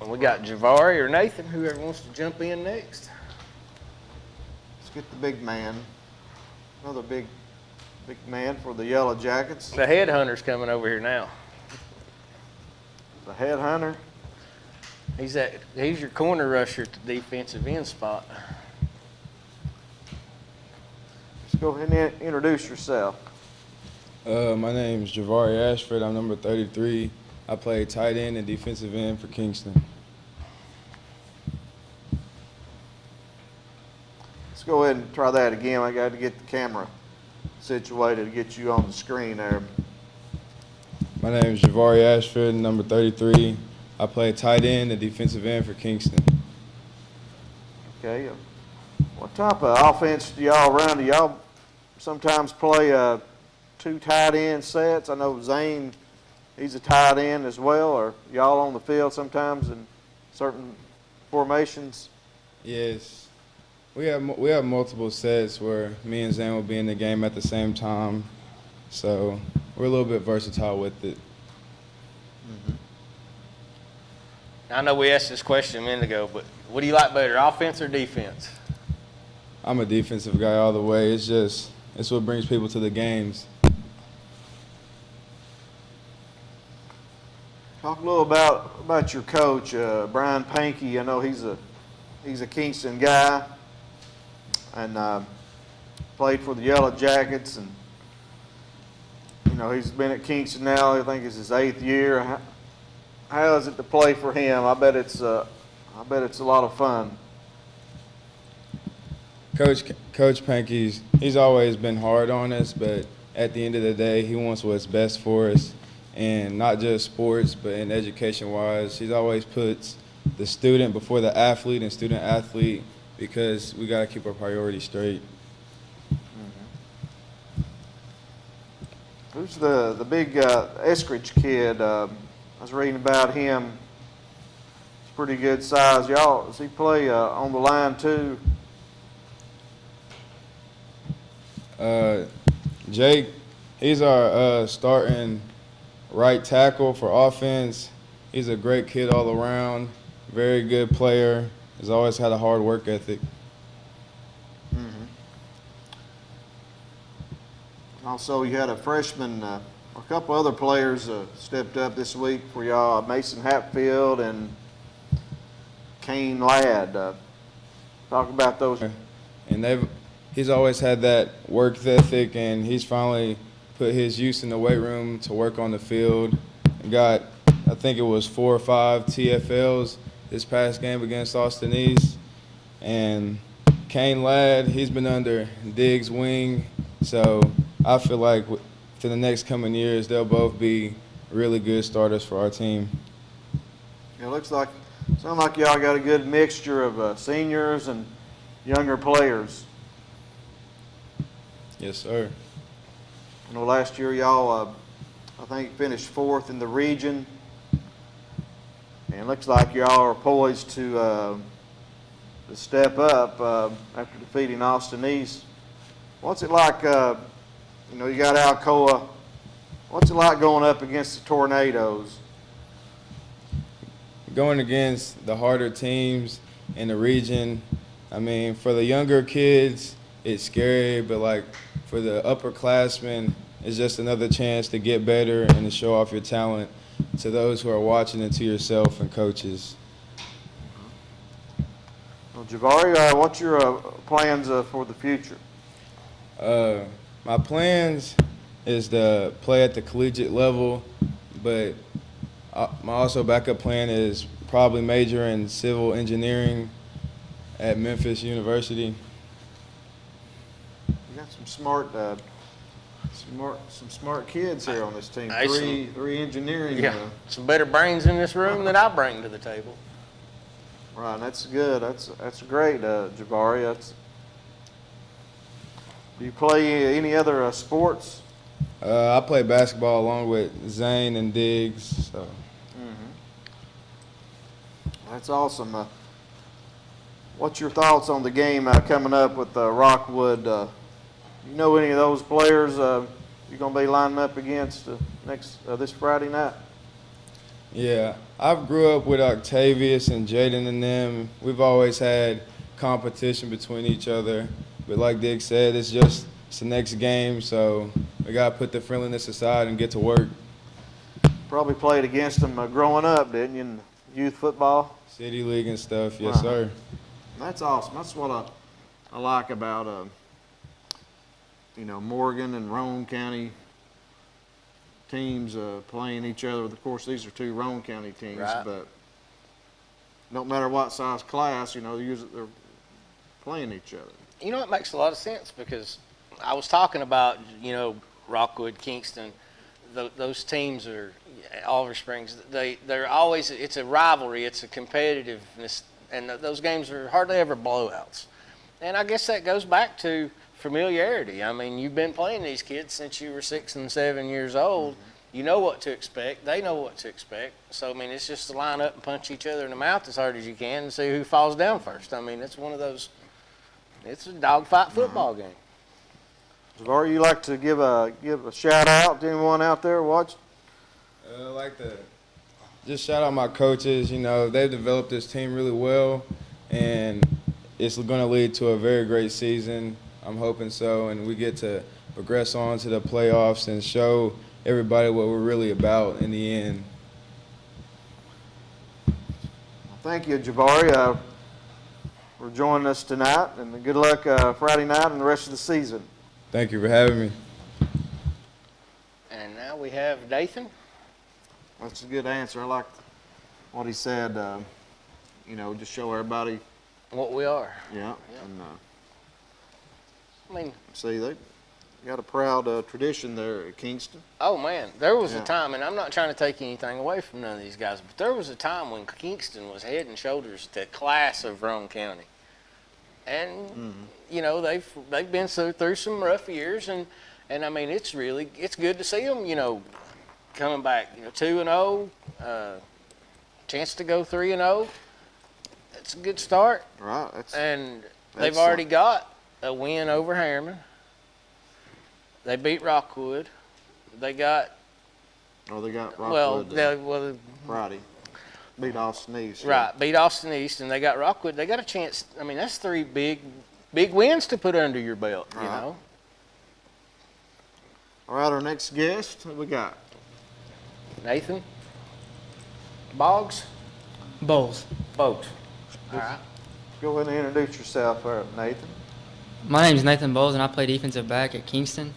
We got Javari or Nathan, whoever wants to jump in next. Let's get the big man. Another big man for the Yellow Jackets. The headhunter's coming over here now. The headhunter. He's your corner rusher at the defensive end spot. Just go ahead and introduce yourself. My name is Javari Ashford. I'm number 33. I play tight end and defensive end for Kingston. Let's go ahead and try that again. I got to get the camera situated to get you on the screen there. My name is Javari Ashford, number 33. I play tight end and defensive end for Kingston. Okay. What type of offense do y'all run? Do y'all sometimes play two tight end sets? I know Zane, he's a tight end as well. Or y'all on the field sometimes in certain formations? Yes. We have multiple sets where me and Zane will be in the game at the same time. So we're a little bit versatile with it. Mm-hmm. I know we asked this question a minute ago, but what do you like better, offense or defense? I'm a defensive guy all the way. It's what brings people to the games. Talk a little about your coach, Brian Pankey. I know he's a Kingston guy and played for the Yellow Jackets, and you know he's been at Kingston now. I think it's his 8th year. How is it to play for him? I bet it's a lot of fun. Coach Pankey, he's always been hard on us, but at the end of the day, he wants what's best for us, and not just sports, but in education-wise. He's always puts the student before the athlete and student-athlete because we got to keep our priorities straight. Mm-hmm. Who's the big Eskridge kid? I was reading about him. He's pretty good size. Y'all, does he play on the line too? Jake, he's our starting right tackle for offense. He's a great kid all around, very good player. He's always had a hard work ethic. Mm-hmm. Also, you had a freshman, a couple other players stepped up this week for y'all, Mason Hatfield and Kane Ladd. Talk about those. And he's always had that work ethic, and he's finally put his use in the weight room to work on the field. Got, I think it was 4 or 5 TFLs this past game against Austin East. And Kane Ladd, he's been under Diggs' wing, so I feel like for the next coming years, they'll both be really good starters for our team. It sounds like y'all got a good mixture of seniors and younger players. Yes, sir. I know last year y'all, I think, finished 4th in the region. And it looks like y'all are poised to step up after defeating Austin East. What's it like, you got Alcoa. What's it like going up against the Tornadoes? Going against the harder teams in the region, I mean, for the younger kids, it's scary, but like for the upperclassmen, it's just another chance to get better and to show off your talent to those who are watching and to yourself and coaches. Well, Javari, what's your plans for the future? My plans is to play at the collegiate level, but my also backup plan is probably major in civil engineering at Memphis University. You got some smart kids here on this team. Hey, Three engineering. Yeah, some better brains in this room than I bring to the table. Right, that's good. That's great, Javari. Do you play any other sports? I play basketball along with Zane and Diggs. So. That's awesome. What's your thoughts on the game coming up with Rockwood? You know any of those players you're going to be lining up against this Friday night? Yeah, I grew up with Octavius and Jaden and them. We've always had competition between each other. But like Dick said, it's the next game, so we got to put the friendliness aside and get to work. Probably played against them growing up, didn't you, in youth football? City League and stuff, yes, sir. That's awesome. That's what I like about, Morgan and Roane County teams playing each other. Of course, these are two Roane County teams, right. But no matter what size class, they're playing each other. It makes a lot of sense because I was talking about, Rockwood, Kingston. Those teams are Oliver Springs. They're always, it's a rivalry, it's a competitiveness, and those games are hardly ever blowouts. And I guess that goes back to familiarity. I mean, you've been playing these kids since you were 6 and 7 years old. Mm-hmm. You know what to expect. They know what to expect. So, I mean, it's just to line up and punch each other in the mouth as hard as you can and see who falls down first. I mean, it's one of those, it's a dogfight football game. Javari, you like to give a shout out to anyone out there watching? I like to just shout out my coaches. They've developed this team really well, and it's going to lead to a very great season. I'm hoping so, and we get to progress on to the playoffs and show everybody what we're really about in the end. Well, thank you, Javari, for joining us tonight, and good luck Friday night and the rest of the season. Thank you for having me. And now we have Nathan. That's a good answer. I like what he said, just show everybody what we are. Yeah. And, see, they got a proud tradition there at Kingston. Oh, man. There was a time, and I'm not trying to take anything away from none of these guys, but there was a time when Kingston was head and shoulders the class of Roane County. And, they've been through some rough years, and I mean, it's good to see them, coming back, 2-0, chance to go 3-0. It's a good start. Right. And they've already got a win over Harriman. They beat Rockwood. They got Rockwood Friday. Beat Austin East. Right, beat Austin East, and they got Rockwood. They got a chance. I mean, that's 3 big wins to put under your belt, All right, our next guest, who we got? Nathan Boggs? Bowles. All right. Go ahead and introduce yourself, Nathan. My name is Nathan Bowles, and I play defensive back at Kingston.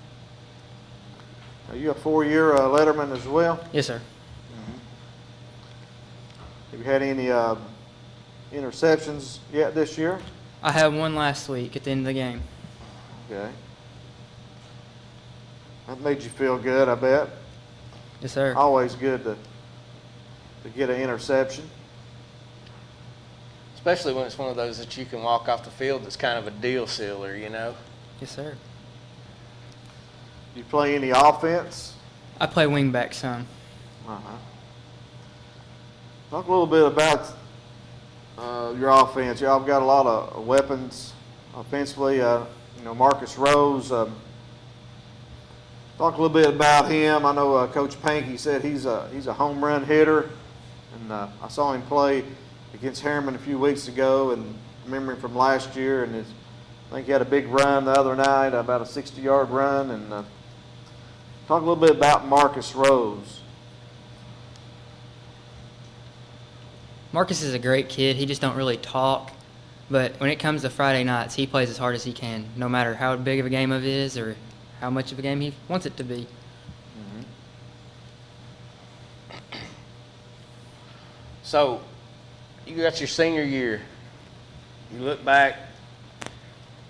Are you a 4-year letterman as well? Yes, sir. Have you had any interceptions yet this year? I had one last week at the end of the game. Okay. That made you feel good, I bet. Yes, sir. Always good to get an interception. Especially when it's one of those that you can walk off the field that's kind of a deal sealer, Yes, sir. You play any offense? I play wing back some. Talk a little bit about your offense. Y'all have got a lot of weapons offensively. Marcus Rose. Talk a little bit about him. I know Coach Pankey said he's a home run hitter, and I saw him play against Harriman a few weeks ago, and remembering from last year, and I think he had a big run the other night, about a 60-yard run, and talk a little bit about Marcus Rose. Marcus is a great kid. He just don't really talk. But when it comes to Friday nights, he plays as hard as he can, no matter how big of a game it is or how much of a game he wants it to be. So, you got your senior year. You look back,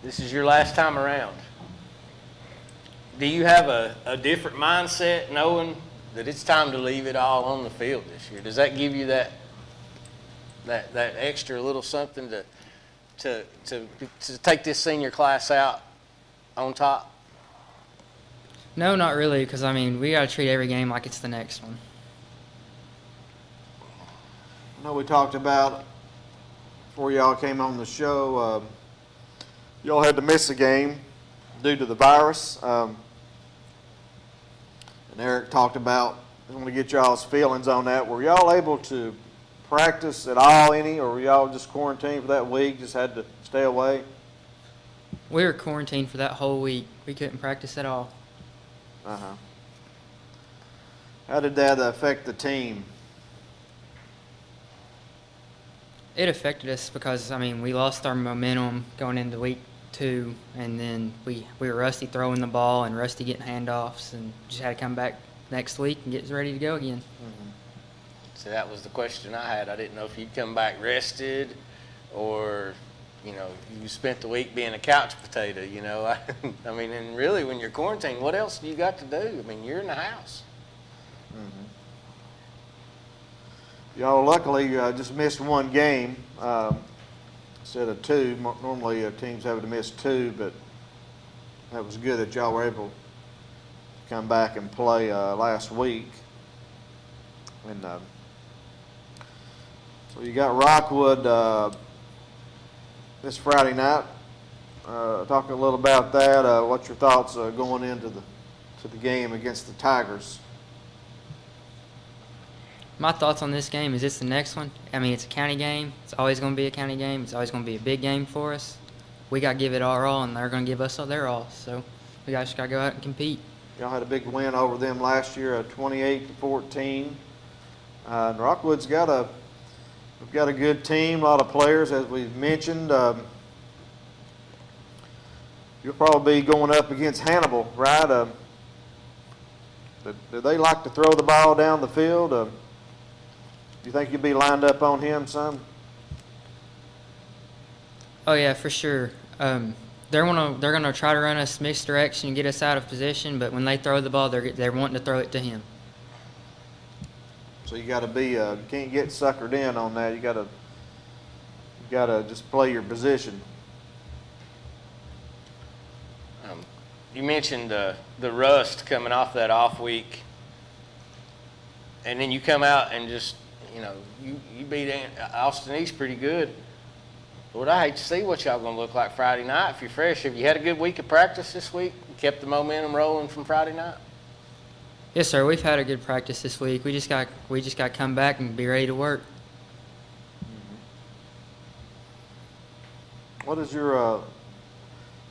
this is your last time around. Do you have a different mindset knowing that it's time to leave it all on the field this year? Does that give you that extra little something to take this senior class out on top? No, not really, because, I mean, we got to treat every game like it's the next one. I know we talked about before y'all came on the show, y'all had to miss a game due to the virus. And Eric talked about, I want to get y'all's feelings on that. Were y'all able to practice at all any, or were y'all just quarantined for that week, just had to stay away? We were quarantined for that whole week. We couldn't practice at all. How did that affect the team? It affected us because, I mean, we lost our momentum going into week 2, and then we were rusty throwing the ball and rusty getting handoffs, and just had to come back next week and get ready to go again. So that was the question I had. I didn't know if you'd come back rested or, you spent the week being a couch potato, I mean, and really when you're quarantined, what else do you got to do? I mean, you're in the house. Y'all luckily just missed one game instead of 2. Normally teams have to miss 2, but that was good that y'all were able to come back and play last week. And so you got Rockwood this Friday night. Talk a little about that. What's your thoughts going into the game against the Tigers? My thoughts on this game is it's the next one. I mean, it's a county game. It's always going to be a county game. It's always going to be a big game for us. We got to give it our all, and they're going to give us their all. So we just got to go out and compete. Y'all had a big win over them last year, 28-14. And Rockwood's we've got a good team, a lot of players, as we've mentioned. You'll probably be going up against Hannibal, right? Do they like to throw the ball down the field? Do you think you'll be lined up on him some? Oh yeah, for sure. They're gonna try to run us misdirection and get us out of position, but when they throw the ball, they're wanting to throw it to him. So you got to be you can't get suckered in on that. You got to just play your position. You mentioned the rust coming off that off week, and then you come out and just you beat Austin East pretty good. Lord, I hate to see what y'all gonna look like Friday night if you're fresh. Have you had a good week of practice this week? You kept the momentum rolling from Friday night? Yes, sir. We've had a good practice this week. We just got to come back and be ready to work. What is your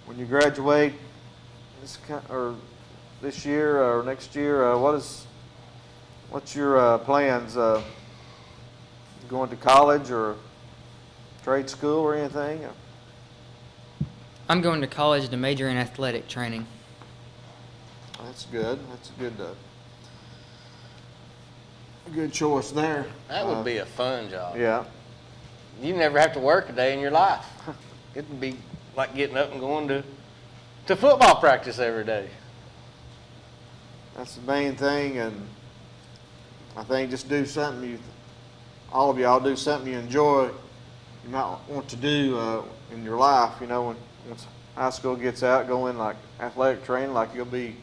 when you graduate this year or next year? What's your plans? Going to college or trade school or anything? I'm going to college to major in athletic training. That's good. That's a good choice there. That would be a fun job. Yeah. You never have to work a day in your life. It would be like getting up and going to football practice every day. That's the main thing, and I think just do something all of y'all do something you enjoy, you might want to do in your life. Once high school gets out, go in like athletic training, like you'll be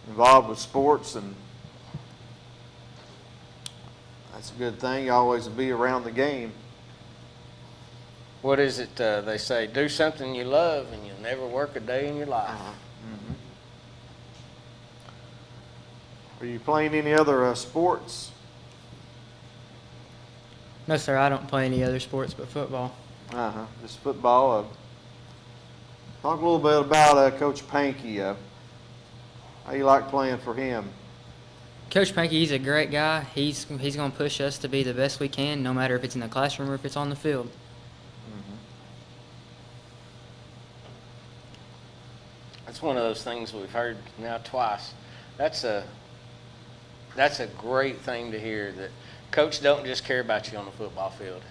involved with sports, and that's a good thing. You always be around the game. What is it they say? Do something you love, and you'll never work a day in your life. Are you playing any other sports? No, sir. I don't play any other sports but football. Just football. Talk a little bit about Coach Pankey. How you like playing for him? Coach Pankey, he's a great guy. He's going to push us to be the best we can, no matter if it's in the classroom or if it's on the field. That's one of those things we've heard now twice. That's a great thing to hear, that Coach don't just care about you on the football field.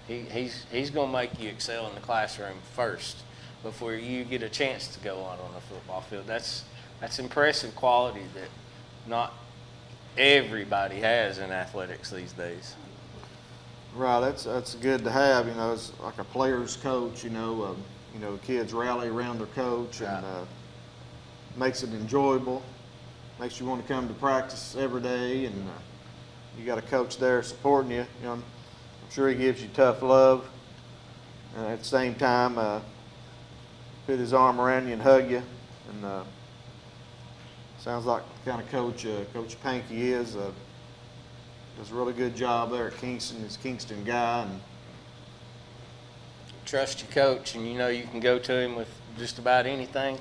He's going to make you excel in the classroom first before you get a chance to go on the football field. That's impressive quality that not everybody has in athletics these days. Right, that's good to have. You know, it's like a player's coach. You know, kids rally around their coach, and makes it enjoyable. Makes you want to come to practice every day, and you got a coach there supporting you. You know, I'm sure he gives you tough love, and at the same time, put his arm around you and hug you. And sounds like the kind of coach Coach Pankey is. Does a really good job there at Kingston. He's a Kingston guy, and trust your coach, and you know you can go to him with just about anything.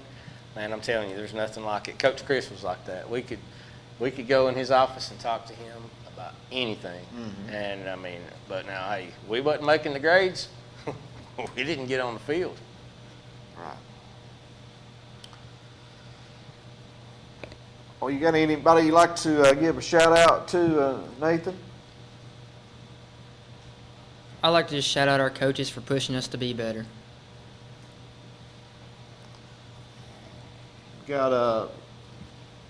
Man, I'm telling you, there's nothing like it. Coach Chris was like that. We could go in his office and talk to him about anything. Mm-hmm. And I mean, but now, hey, we wasn't making the grades. We didn't get on the field. Right. Well, you got anybody you'd like to give a shout out to, Nathan? I'd like to just shout out our coaches for pushing us to be better. Got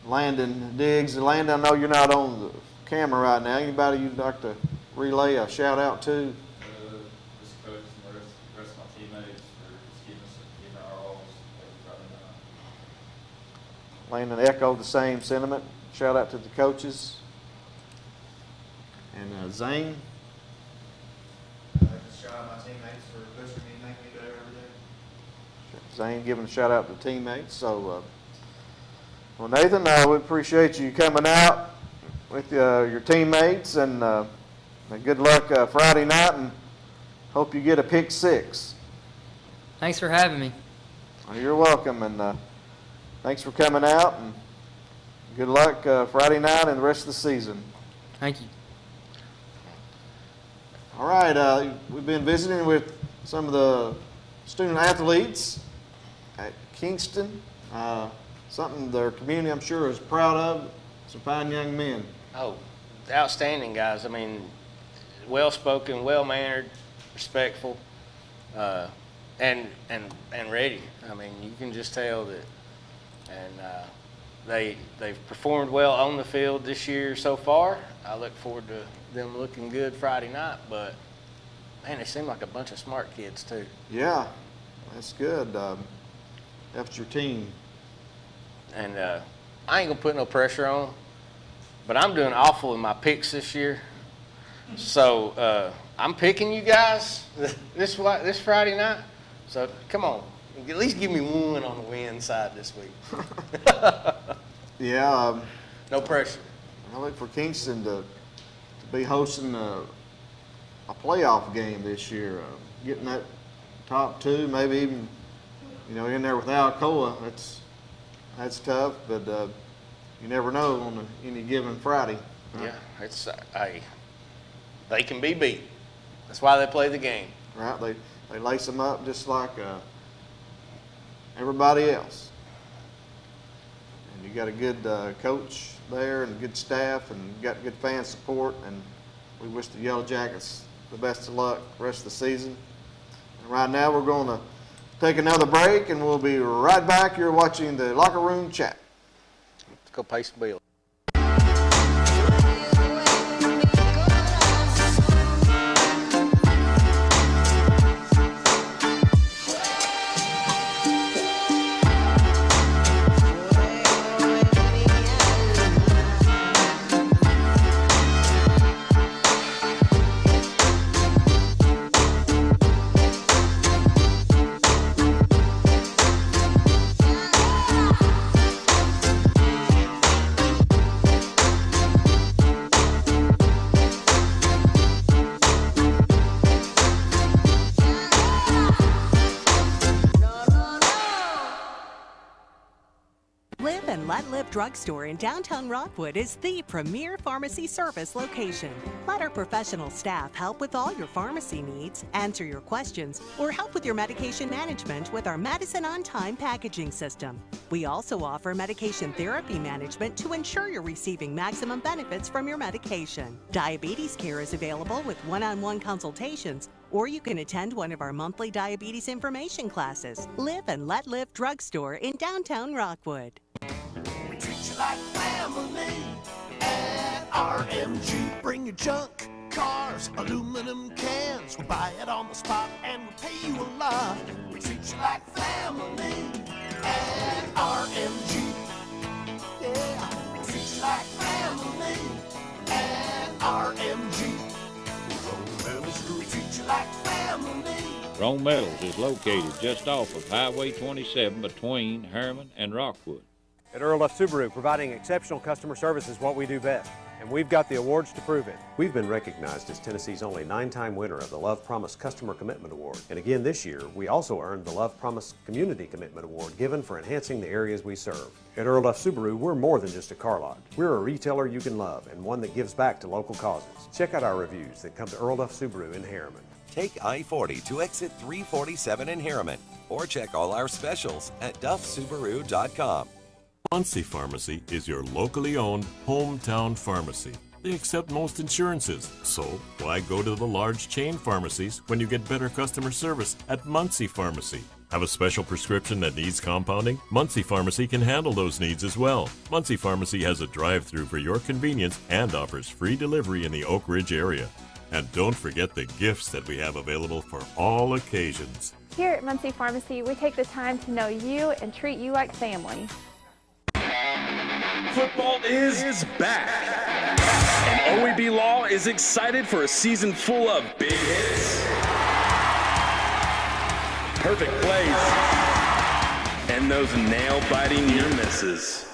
Landon Diggs. Landon, I know you're not on the camera right now. Anybody you'd like to relay a shout out to? Just coach and the rest of my teammates for just giving our all every Friday night. Landon echoed the same sentiment. Shout out to the coaches. And Zane. Just shout out my teammates for pushing me and making me better every day. Zane giving a shout out to teammates. So, well, Nathan, we appreciate you coming out with your teammates, and good luck Friday night, and hope you get a pick six. Thanks for having me. Well, you're welcome, and thanks for coming out, and good luck Friday night and the rest of the season. Thank you. All right, we've been visiting with some of the student athletes at Kingston. Something their community, I'm sure, is proud of. Some fine young men. Oh, outstanding guys. I mean, well-spoken, well-mannered, respectful, and ready. I mean, you can just tell that. And they've performed well on the field this year so far. I look forward to them looking good Friday night. But man, they seem like a bunch of smart kids too. Yeah, that's good. That's your team. And I ain't gonna put no pressure on them, but I'm doing awful in my picks this year. So I'm picking you guys this Friday night. So come on, at least give me one on the win side this week. Yeah. No pressure. I look for Kingston to be hosting a playoff game this year, getting that top two, maybe even in there with Alcoa. That's tough, but you never know on any given Friday. Right? Yeah, it's they can be beat. That's why they play the game. Right, they lace them up just like everybody else. And you got a good coach there and good staff, and you got good fan support, and we wish the Yellow Jackets the best of luck the rest of the season. And right now we're going to take another break, and we'll be right back. You're watching the Locker Room Chat. Let's go pay some bills. and Let Live Drugstore in downtown Rockwood is the premier pharmacy service location. Let our professional staff help with all your pharmacy needs, answer your questions, or help with your medication management with our Medicine on Time packaging system. We also offer medication therapy management to ensure you're receiving maximum benefits from your medication. Diabetes care is available with one-on-one consultations, or you can attend one of our monthly diabetes information classes. Live and Let Live Drugstore in downtown Rockwood. We treat you like family at RMG. Bring your junk, cars, aluminum cans. We buy it on the spot and we pay you a lot. We treat you like family at RMG. Yeah, we treat you like family at RMG. We treat you like family. Rome Metals is located just off of Highway 27 between Harriman and Rockwood. At Earl F. Subaru, providing exceptional customer service is what we do best, and we've got the awards to prove it. We've been recognized as Tennessee's only 9-time winner of the Love Promise Customer Commitment Award. And again this year, we also earned the Love Promise Community Commitment Award given for enhancing the areas we serve. At Earl F. Subaru, we're more than just a car lot. We're a retailer you can love and one that gives back to local causes. Check out our reviews that come to Earl F. Subaru in Harriman. Take I-40 to exit 347 in Harriman, or check all our specials at duffsubaru.com. Muncie Pharmacy is your locally owned hometown pharmacy. They accept most insurances, so why go to the large chain pharmacies when you get better customer service at Muncie Pharmacy? Have a special prescription that needs compounding? Muncie Pharmacy can handle those needs as well. Muncie Pharmacy has a drive-thru for your convenience and offers free delivery in the Oak Ridge area. And don't forget the gifts that we have available for all occasions. Here at Muncie Pharmacy, we take the time to know you and treat you like family. Football is back. And OEB Law is excited for a season full of big hits, perfect plays, and those nail-biting near misses.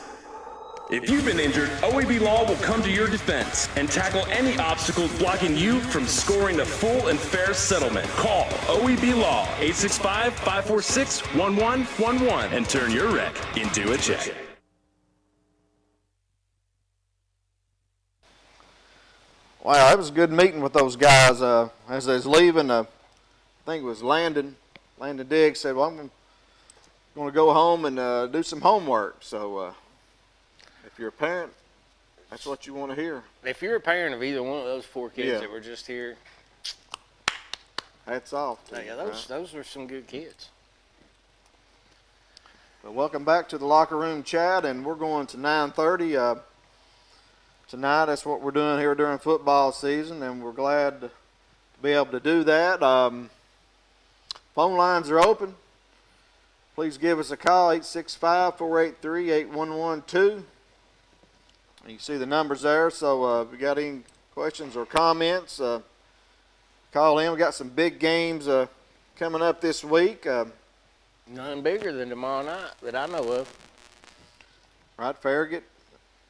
If you've been injured, OEB Law will come to your defense and tackle any obstacles blocking you from scoring a full and fair settlement. Call OEB Law 865-546-1111 and turn your wreck into a check. Wow, it was a good meeting with those guys. As they was leaving, I think it was Landon Diggs said, well, I'm going to go home and do some homework. So if you're a parent, that's what you want to hear. If you're a parent of either one of those four kids Yeah. that were just here, hats off to yeah, you, those were some good kids. Well, welcome back to the locker room chat, and we're going to 9:30 tonight. That's what we're doing here during football season, and we're glad to be able to do that. Phone lines are open. Please give us a call, 865-483-8112. You can see the numbers there, so if you got any questions or comments, call in. We got some big games coming up this week. None bigger than tomorrow night that I know of. Right, Farragut,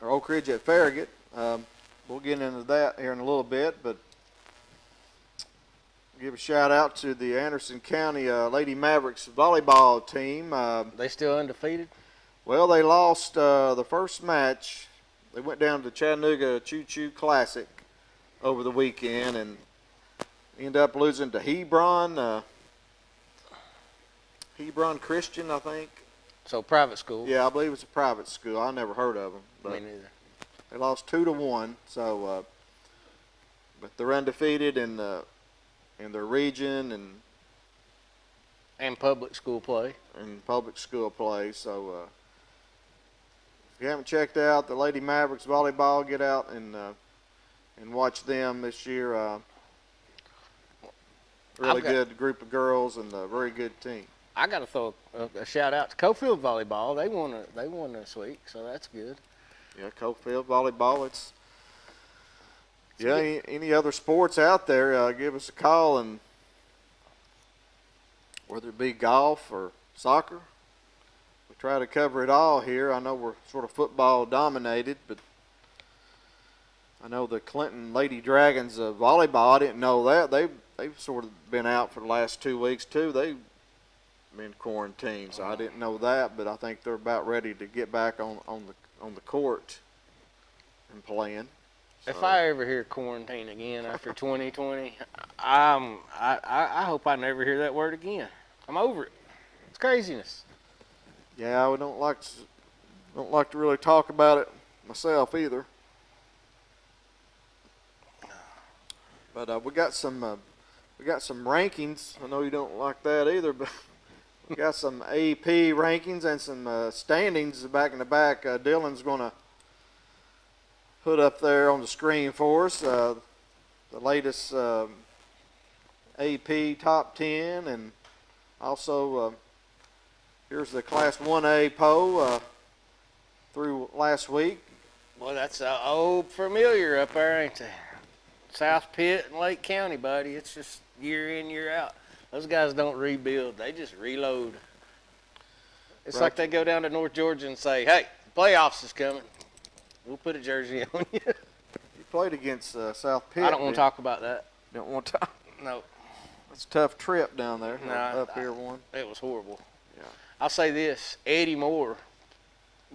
or Oak Ridge at Farragut. We'll get into that here in a little bit, but give a shout out to the Anderson County Lady Mavericks volleyball team. They still undefeated? Well, they lost the first match. They went down to the Chattanooga Choo Choo Classic over the weekend and ended up losing to Hebron Christian, I think. So private school. Yeah, I believe it's a private school. I never heard of them. But Me neither. they lost 2-1. So, but they're undefeated in their region and public school play. So, if you haven't checked out the Lady Mavericks volleyball, get out and watch them this year. Really good group of girls and a very good team. I got to throw a shout out to Cofield volleyball. They won this week, so that's good. Yeah, Cofield volleyball. Any other sports out there? Give us a call, and whether it be golf or soccer, we try to cover it all here. I know we're sort of football dominated, but I know the Clinton Lady Dragons volleyball. I didn't know that they've sort of been out for the last 2 weeks too. They been quarantined, so I didn't know that. But I think they're about ready to get back on the court and playing. So. If I ever hear quarantine again after 2020, I hope I never hear that word again. I'm over it. It's craziness. Yeah, I don't like to really talk about it myself either. But we got some rankings. I know you don't like that either, but we got some AP rankings and some standings back in the back. Dylan's going to put up there on the screen for us the latest AP top 10, and also here's the Class 1A poll through last week. Well, that's an old familiar up there, ain't they? South Pitt and Lake County, buddy. It's just year in, year out. Those guys don't rebuild. They just reload. It's Right. like they go down to North Georgia and say, hey, playoffs is coming. We'll put a jersey on you. You played against South Pitt. I don't want to talk about that. Don't want to talk? No. It's a tough trip down there, No, up here one. It was horrible. Yeah. I'll say this. Eddie Moore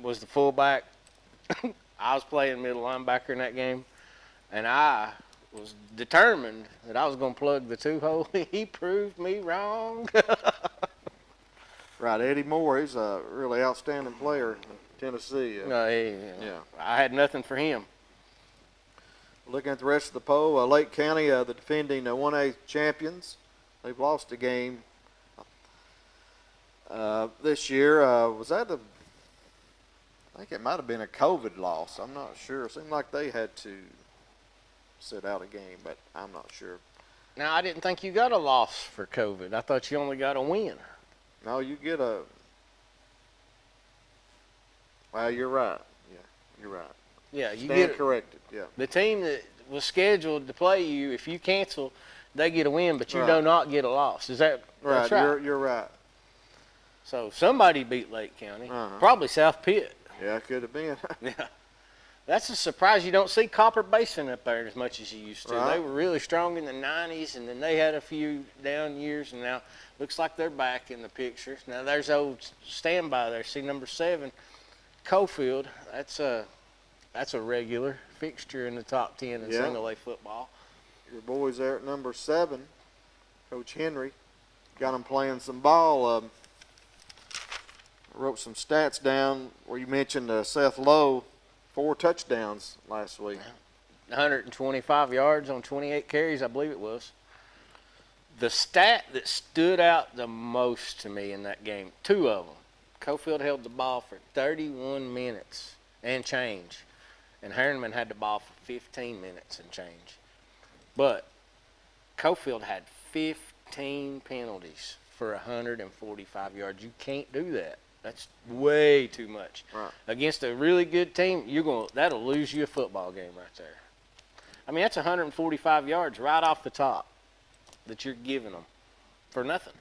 was the fullback. I was playing middle linebacker in that game, and I was determined that I was going to plug the 2-hole. He proved me wrong. Right, Eddie Moore, he's a really outstanding player in Tennessee. No, yeah. I had nothing for him. Looking at the rest of the poll, Lake County, the defending 1A champions, they've lost a game this year. Was that I think it might have been a COVID loss. I'm not sure. It seemed like they had to sit out a game, but I'm not sure. Now, I didn't think you got a loss for COVID. I thought you only got a win. No, you get a. Well, you're right. Yeah, you're right. Yeah, you Stand get corrected. Yeah. The team that was scheduled to play you, if you cancel, they get a win, but you Right. do not get a loss. Is that Right. That's right. You're right. So somebody beat Lake County. Probably South Pitt. Yeah, it could have been. Yeah. That's a surprise. You don't see Copper Basin up there as much as you used to. Right. They were really strong in the 90s, and then they had a few down years, and now looks like they're back in the picture. Now there's old standby there. See number 7, Cofield. That's a regular fixture in the top 10 in Yeah. single A football. Your boys there at number 7, Coach Henry, got them playing some ball. I wrote some stats down where you mentioned Seth Lowe, 4 touchdowns last week. 125 yards on 28 carries, I believe it was. The stat that stood out the most to me in that game, 2 of them. Cofield held the ball for 31 minutes and change, and Harriman had the ball for 15 minutes and change. But Cofield had 15 penalties for 145 yards. You can't do that. That's way too much. Right. Against a really good team, that'll lose you a football game right there. I mean, that's 145 yards right off the top that you're giving them for nothing.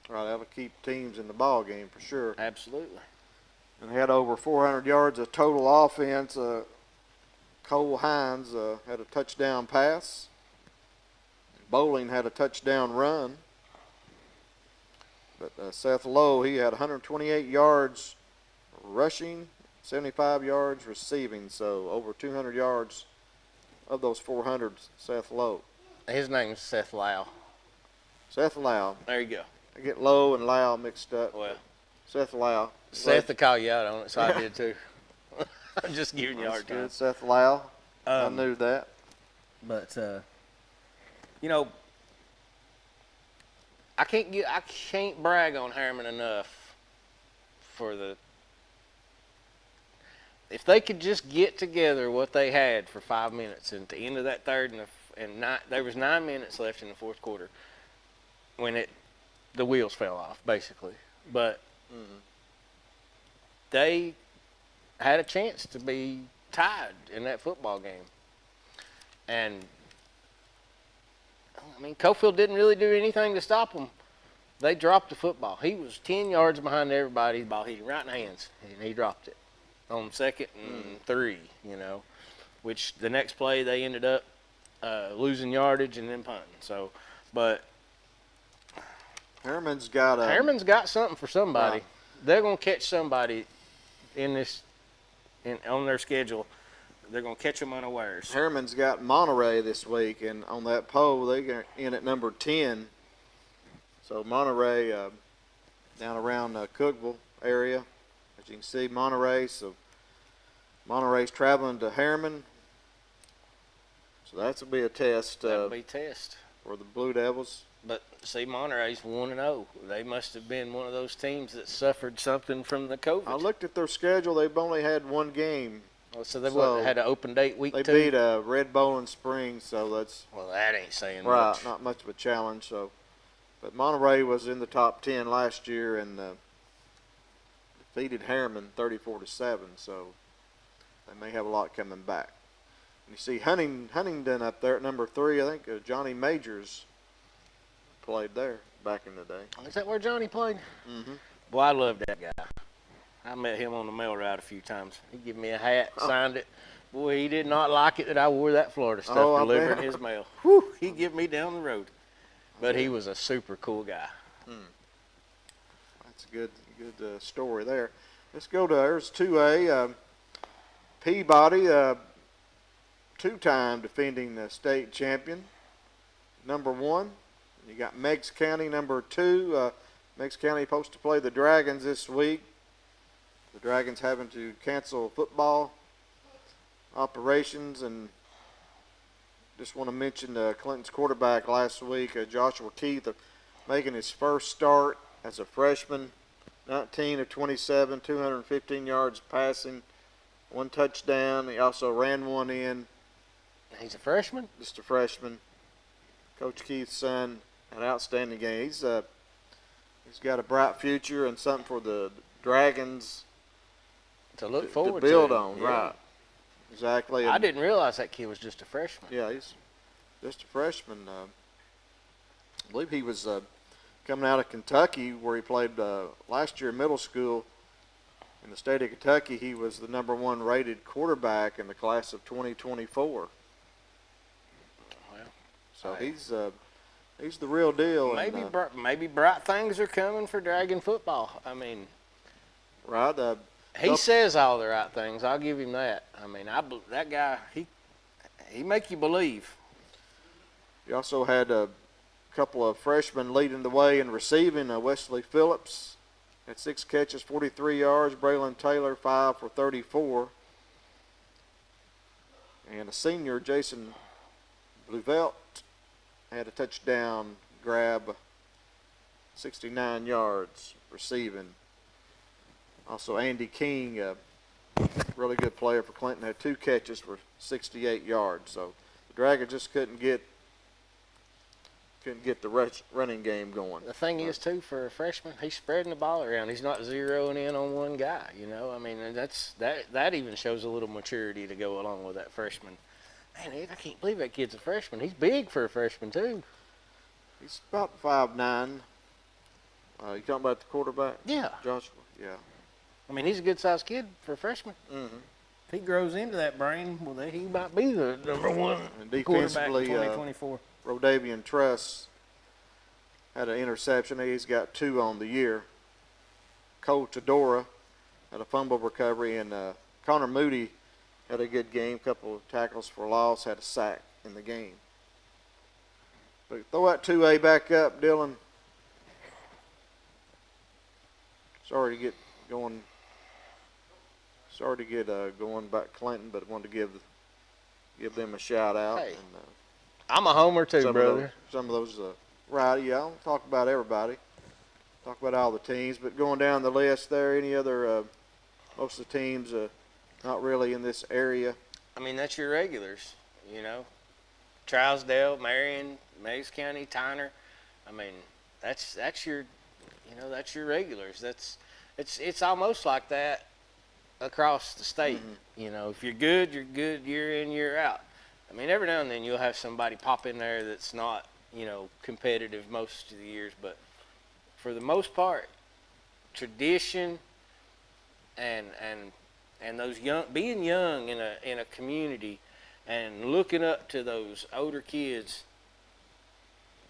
Right, that'll keep teams in the ball game for sure. Absolutely. And they had over 400 yards of total offense. Cole Hines had a touchdown pass. Bowling had a touchdown run. But Seth Lowe, he had 128 yards rushing, 75 yards receiving. So over 200 yards of those 400, Seth Lowe. His name's Seth Lau. Seth Lau. There you go. I get Lowe and Lau mixed up. Well, Seth Lau. Seth to call you out on it, so I did too. I'm just giving you a hard That's good. time. Seth Lau. I knew that. But I can't brag on Harriman enough if they could just get together what they had for 5 minutes, and at the end of that third there was 9 minutes left in the fourth quarter when the wheels fell off basically. But they had a chance to be tied in that football game, and I mean, Cofield didn't really do anything to stop him. They dropped the football. He was 10 yards behind everybody. The ball hit him right in the hands, and he dropped it on 2nd and 3, which the next play they ended up losing yardage and then punting. So, but Harriman's got something for somebody. Right. They're going to catch somebody on their schedule. They're going to catch them unawares. Harriman's got Monterey this week, and on that poll, they're in at number 10. So Monterey down around Cookeville area, as you can see, Monterey. So Monterey's traveling to Harriman. So that's will be a test. That'll be a test for the Blue Devils. But see, Monterey's 1-0. They must have been one of those teams that suffered something from the COVID. I looked at their schedule. They've only had one game. Oh, so they've had an open date week they 2? They beat Red Bowling Springs, so that's... Well, that ain't saying right, much. Not much of a challenge. So, but Monterey was in the top 10 last year and defeated Harriman 34-7, so they may have a lot coming back. And you see Huntingdon up there at number 3. I think Johnny Majors played there back in the day. Is that where Johnny played? Mm-hmm. Boy, I love that guy. I met him on the mail route a few times. He gave me a hat, signed it. Boy, he did not like it that I wore that Florida stuff delivering his mail. Whew, he give me down the road. But he was a super cool guy. That's a good story there. Let's go to there's 2A. Peabody, two-time defending state champion, number 1. You got Meigs County, number 2. Meigs County supposed to play the Dragons this week. The Dragons having to cancel football operations, and just want to mention Clinton's quarterback last week, Joshua Keith, making his first start as a freshman, 19 of 27, 215 yards passing, 1 touchdown. He also ran one in. He's a freshman? Just a freshman. Coach Keith's son, an outstanding game. He's got a bright future and something for the Dragons to look forward to build to. On, right? Exactly. I didn't realize that kid was just a freshman. Yeah, he's just a freshman. I believe he was coming out of Kentucky, where he played last year in middle school. In the state of Kentucky, he was the number 1 rated quarterback in the class of 2024. Well, so he's the real deal. Maybe bright things are coming for Dragon football. I mean, right. He says all the right things. I'll give him that. I mean, that guy, he make you believe. You also had a couple of freshmen leading the way in receiving. Wesley Phillips had 6 catches, 43 yards. Braylon Taylor, 5 for 34. And a senior, Jason Bluvelt, had a touchdown grab, 69 yards receiving. Also, Andy King, really good player for Clinton, had 2 catches for 68 yards. So the Dragons just couldn't get the running game going. The thing is, too, for a freshman, he's spreading the ball around. He's not zeroing in on one guy. You know, I mean, that even shows a little maturity to go along with that freshman. Man, I can't believe that kid's a freshman. He's big for a freshman, too. He's about 5'9". You talking about the quarterback? Yeah. Joshua, yeah. I mean, he's a good-sized kid for a freshman. Mm-hmm. If he grows into that brain, well, he might be the number 1 and quarterback in 2024. Rodavian Truss had an interception. He's got 2 on the year. Cole Todora had a fumble recovery, and Connor Moody had a good game, couple of tackles for loss, had a sack in the game. But throw that 2A back up, Dylan. Sorry to get going back Clinton, but wanted to give them a shout out. Hey, I'm a homer too, brother. Some of those, right? Yeah, I'll talk about everybody. Talk about all the teams, but going down the list there, any other? Most of the teams not really in this area. I mean, that's your regulars, you know. Trousdale, Marion, Meigs County, Tyner. I mean, that's your regulars. It's almost like that across the state. Mm-hmm. You know, if you're good year in, year out. I mean, every now and then you'll have somebody pop in there that's not, you know, competitive most of the years, but for the most part, tradition and those being young in a community and looking up to those older kids,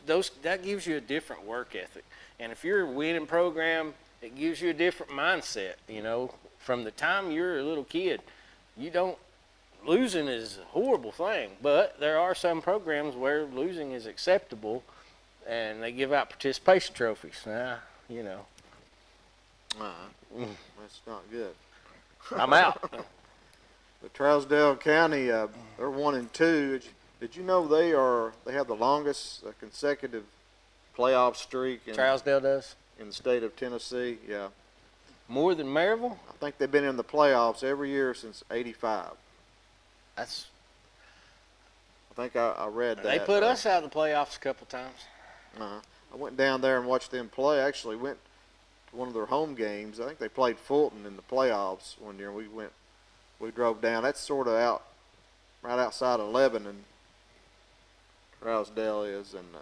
that gives you a different work ethic. And if you're a winning program, it gives you a different mindset. You know, from the time you're a little kid, losing is a horrible thing, but there are some programs where losing is acceptable, and they give out participation trophies. You know. That's not good. I'm out. The Trousdale County, they're 1-2. Did you know they have the longest consecutive playoff streak? Trousdale does? In the state of Tennessee, yeah. More than Maryville? I think they've been in the playoffs every year since '85. I think I read that. They put us out of the playoffs a couple times. I went down there and watched them play. I actually went to one of their home games. I think they played Fulton in the playoffs one year. We drove down. That's sort of right outside of Lebanon, Trousdale is, and I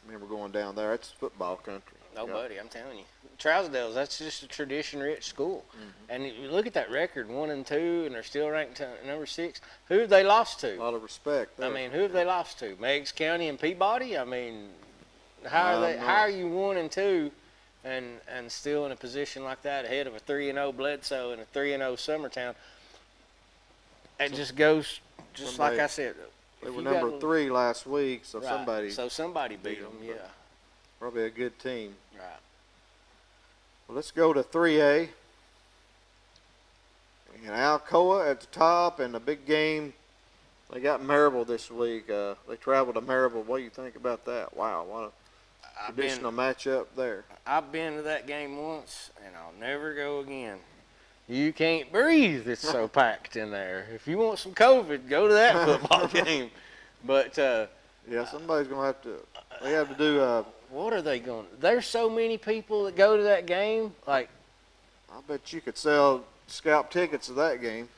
remember going down there. It's football country. No, buddy, I'm telling you. Trousdale's, that's just a tradition-rich school. And you look at that record, 1-2, and they're still ranked number 6. Who have they lost to? A lot of respect there. I mean, who have they lost to? Meigs County and Peabody? I mean, how are you 1-2 and still in a position like that ahead of a 3-0 Bledsoe and a 3-0 Summertown? It just goes, like I said. They were number 3 last week, so right. somebody beat them, yeah. Probably a good team. Right. Well, let's go to 3A. And Alcoa at the top, and a big game. They got Maryville this week. They traveled to Maryville. What do you think about that? Wow, what a traditional matchup there. I've been to that game once, and I'll never go again. You can't breathe. It's so packed in there. If you want some COVID, go to that football game. But yeah, somebody's gonna have to. They have to do. What are they going? There's so many people that go to that game. Like, I bet you could sell scalp tickets to that game.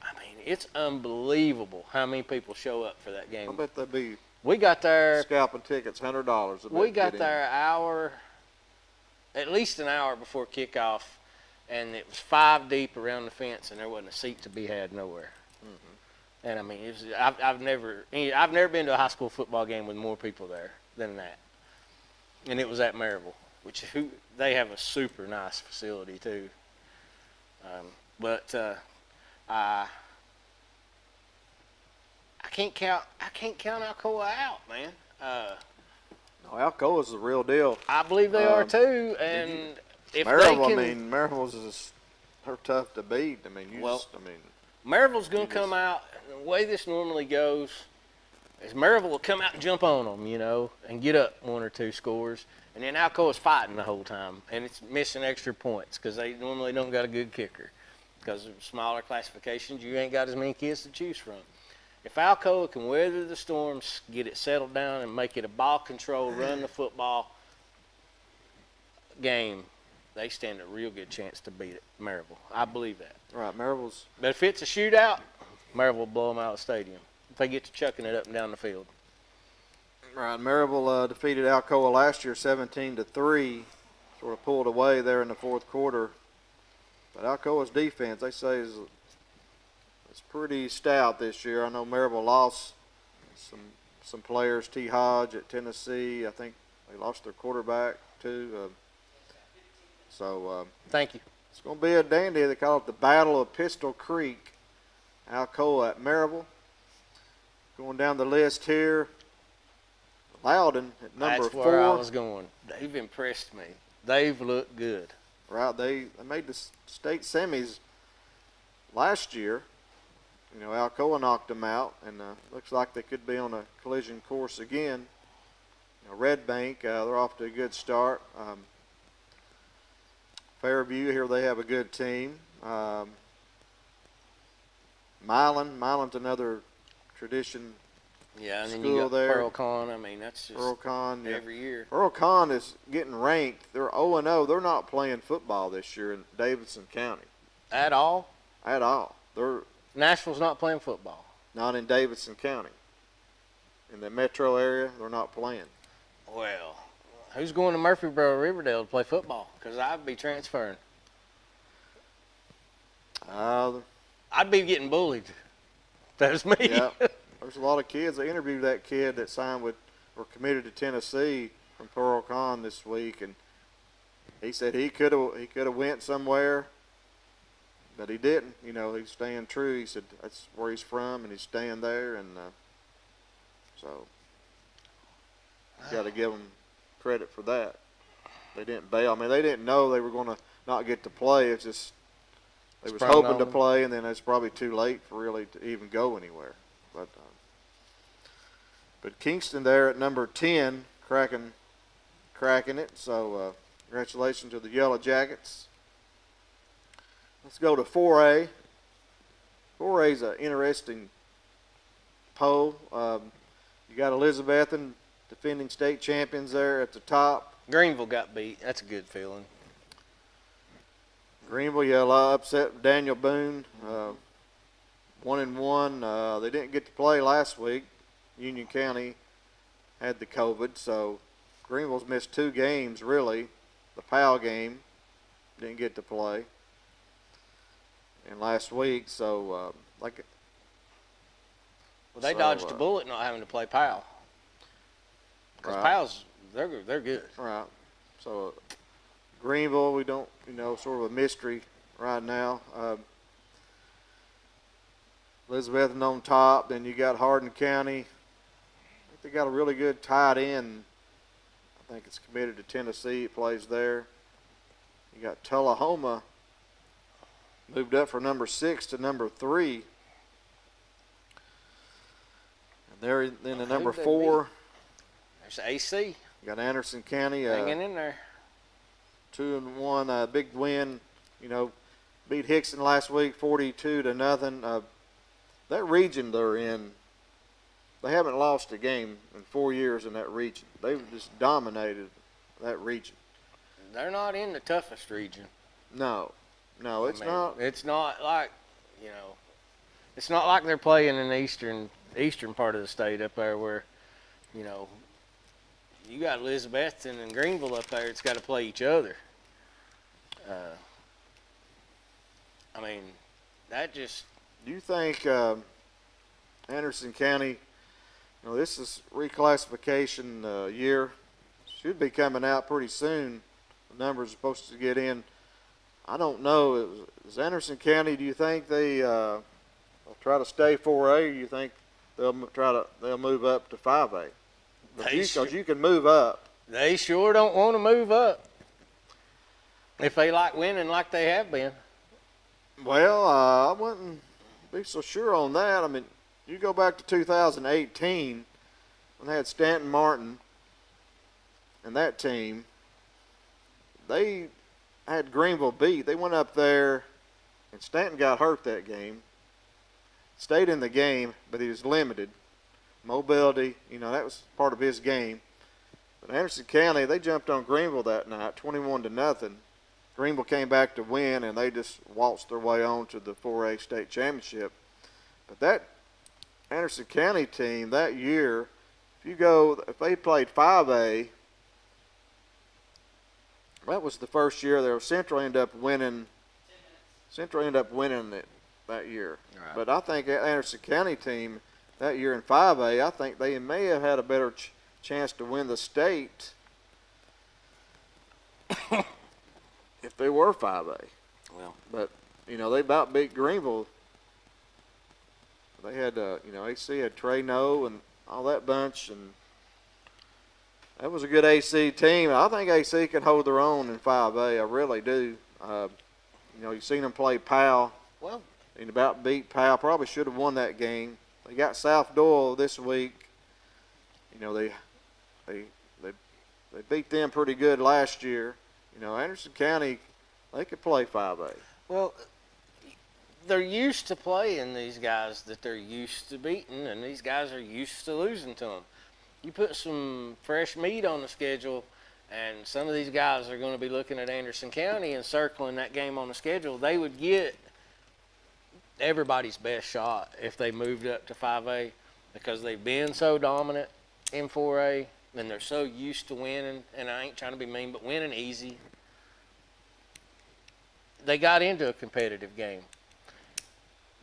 I mean, it's unbelievable how many people show up for that game. I bet they'd be. We got there. Scalping tickets, $100. We got there at least an hour before kickoff, and it was 5 deep around the fence, and there wasn't a seat to be had nowhere. And I mean, I've never been to a high school football game with more people there than that. And it was at Maryville, they have a super nice facility too. But I can't count Alcoa out, man. No, Alcoa's the real deal. I believe they are too. And if Maryville, Maryville's they're tough to beat. I mean, Maryville's going to come out. The way this normally goes is Maryville will come out and jump on them, and get up 1 or 2 scores. And then Alcoa's fighting the whole time, and it's missing extra points because they normally don't got a good kicker. Because of smaller classifications, you ain't got as many kids to choose from. If Alcoa can weather the storms, get it settled down, and make it a ball control, run the football game, they stand a real good chance to beat it, Maryville. I believe that. Right, Maryville's. But if it's a shootout, Maryville will blow them out of the stadium. If they get to chucking it up and down the field. Right, Maryville defeated Alcoa last year 17-3. Sort of pulled away there in the fourth quarter. But Alcoa's defense, they say, is pretty stout this year. I know Maryville lost some players. T. Hodge at Tennessee. I think they lost their quarterback too. Thank you. It's going to be a dandy. They call it the Battle of Pistol Creek. Alcoa at Maryville. Going down the list here. Loudon at number 4. That's where I was going. They've impressed me. They've looked good. Right. They made the state semis last year. Alcoa knocked them out, and looks like they could be on a collision course again. Red Bank, they're off to a good start. Fairview, here they have a good team. Milan's another tradition. Yeah, and then school you got there. Pearl Con. I mean, that's just Pearl Con, every year. Pearl Con is getting ranked. They're 0-0. They're not playing football this year in Davidson County. At all? At all. Nashville's not playing football. Not in Davidson County. In the metro area, they're not playing. Well, who's going to Murfreesboro, Riverdale to play football? Because I'd be transferring. I'd be getting bullied. That's me. Yeah. There's a lot of kids. They interviewed that kid that signed with were committed to Tennessee from Pearl Con this week, and he said he could have went somewhere, but he didn't. You know, he's staying true. He said that's where he's from, and he's staying there, and so you got to give him credit for that. They didn't bail. I mean, they didn't know they were going to not get to play. It's just they was hoping to play, and then it's probably too late for really to even go anywhere. But Kingston there at number 10, cracking it. So congratulations to the Yellow Jackets. Let's go to 4A. 4A is an interesting poll. You got Elizabethan, defending state champions there at the top. Greenville got beat. That's a good feeling. Greenville, yeah, upset Daniel Boone, 1-1. They didn't get to play last week. Union County had the COVID, so Greenville's missed 2 games, really. The Powell game didn't get to play. And last week, so they dodged a bullet not having to play Powell. Because Powell's, they're good. Right. So Greenville, we don't, sort of a mystery right now. Elizabethan on top. Then you got Hardin County. I think they got a really good tight end. I think it's committed to Tennessee. It plays there. You got Tullahoma moved up from number 6 to number 3. And there in the number 4. There's AC. You got Anderson County. Hanging in there. 2-1, big win. Beat Hickson last week, 42-0. That region they're in, they haven't lost a game in 4 years in that region. They've just dominated that region. They're not in the toughest region. No, it's not. It's not like, it's not like they're playing in the eastern part of the state up there where, you got Elizabethton and Greenville up there. It's got to play each other. That just. Do you think Anderson County, this is reclassification year, should be coming out pretty soon. The numbers are supposed to get in. I don't know. Is Anderson County, do you think they'll try to stay 4A, or do you think they'll move up to 5A? Because you can move up. They sure don't want to move up if they like winning like they have been. Well, I wouldn't be so sure on that. I mean, you go back to 2018 when they had Stanton Martin and that team. They had Greenville beat. They went up there, and Stanton got hurt that game. Stayed in the game, but he was limited. Mobility, that was part of his game. But Anderson County, they jumped on Greenville that night, 21-0. Greenville came back to win, and they just waltzed their way on to the 4A state championship. But that Anderson County team that year, if they played 5A, that was the first year there. Central ended up winning it that year. Right. But I think that Anderson County team that year in 5A, I think they may have had a better chance to win the state if they were 5A. Well, but they about beat Greenville. They had AC had Trey Noe and all that bunch, and that was a good AC team. I think AC can hold their own in 5A. I really do. You've seen them play Powell. Well, and about beat Powell. Probably should have won that game. They got South Doyle this week. They beat them pretty good last year. Anderson County, they could play 5A. Well, they're used to playing these guys that they're used to beating, and these guys are used to losing to them. You put some fresh meat on the schedule, and some of these guys are going to be looking at Anderson County and circling that game on the schedule. They would get everybody's best shot if they moved up to 5A because they've been so dominant in 4A, and they're so used to winning, and I ain't trying to be mean, but winning easy. They got into a competitive game.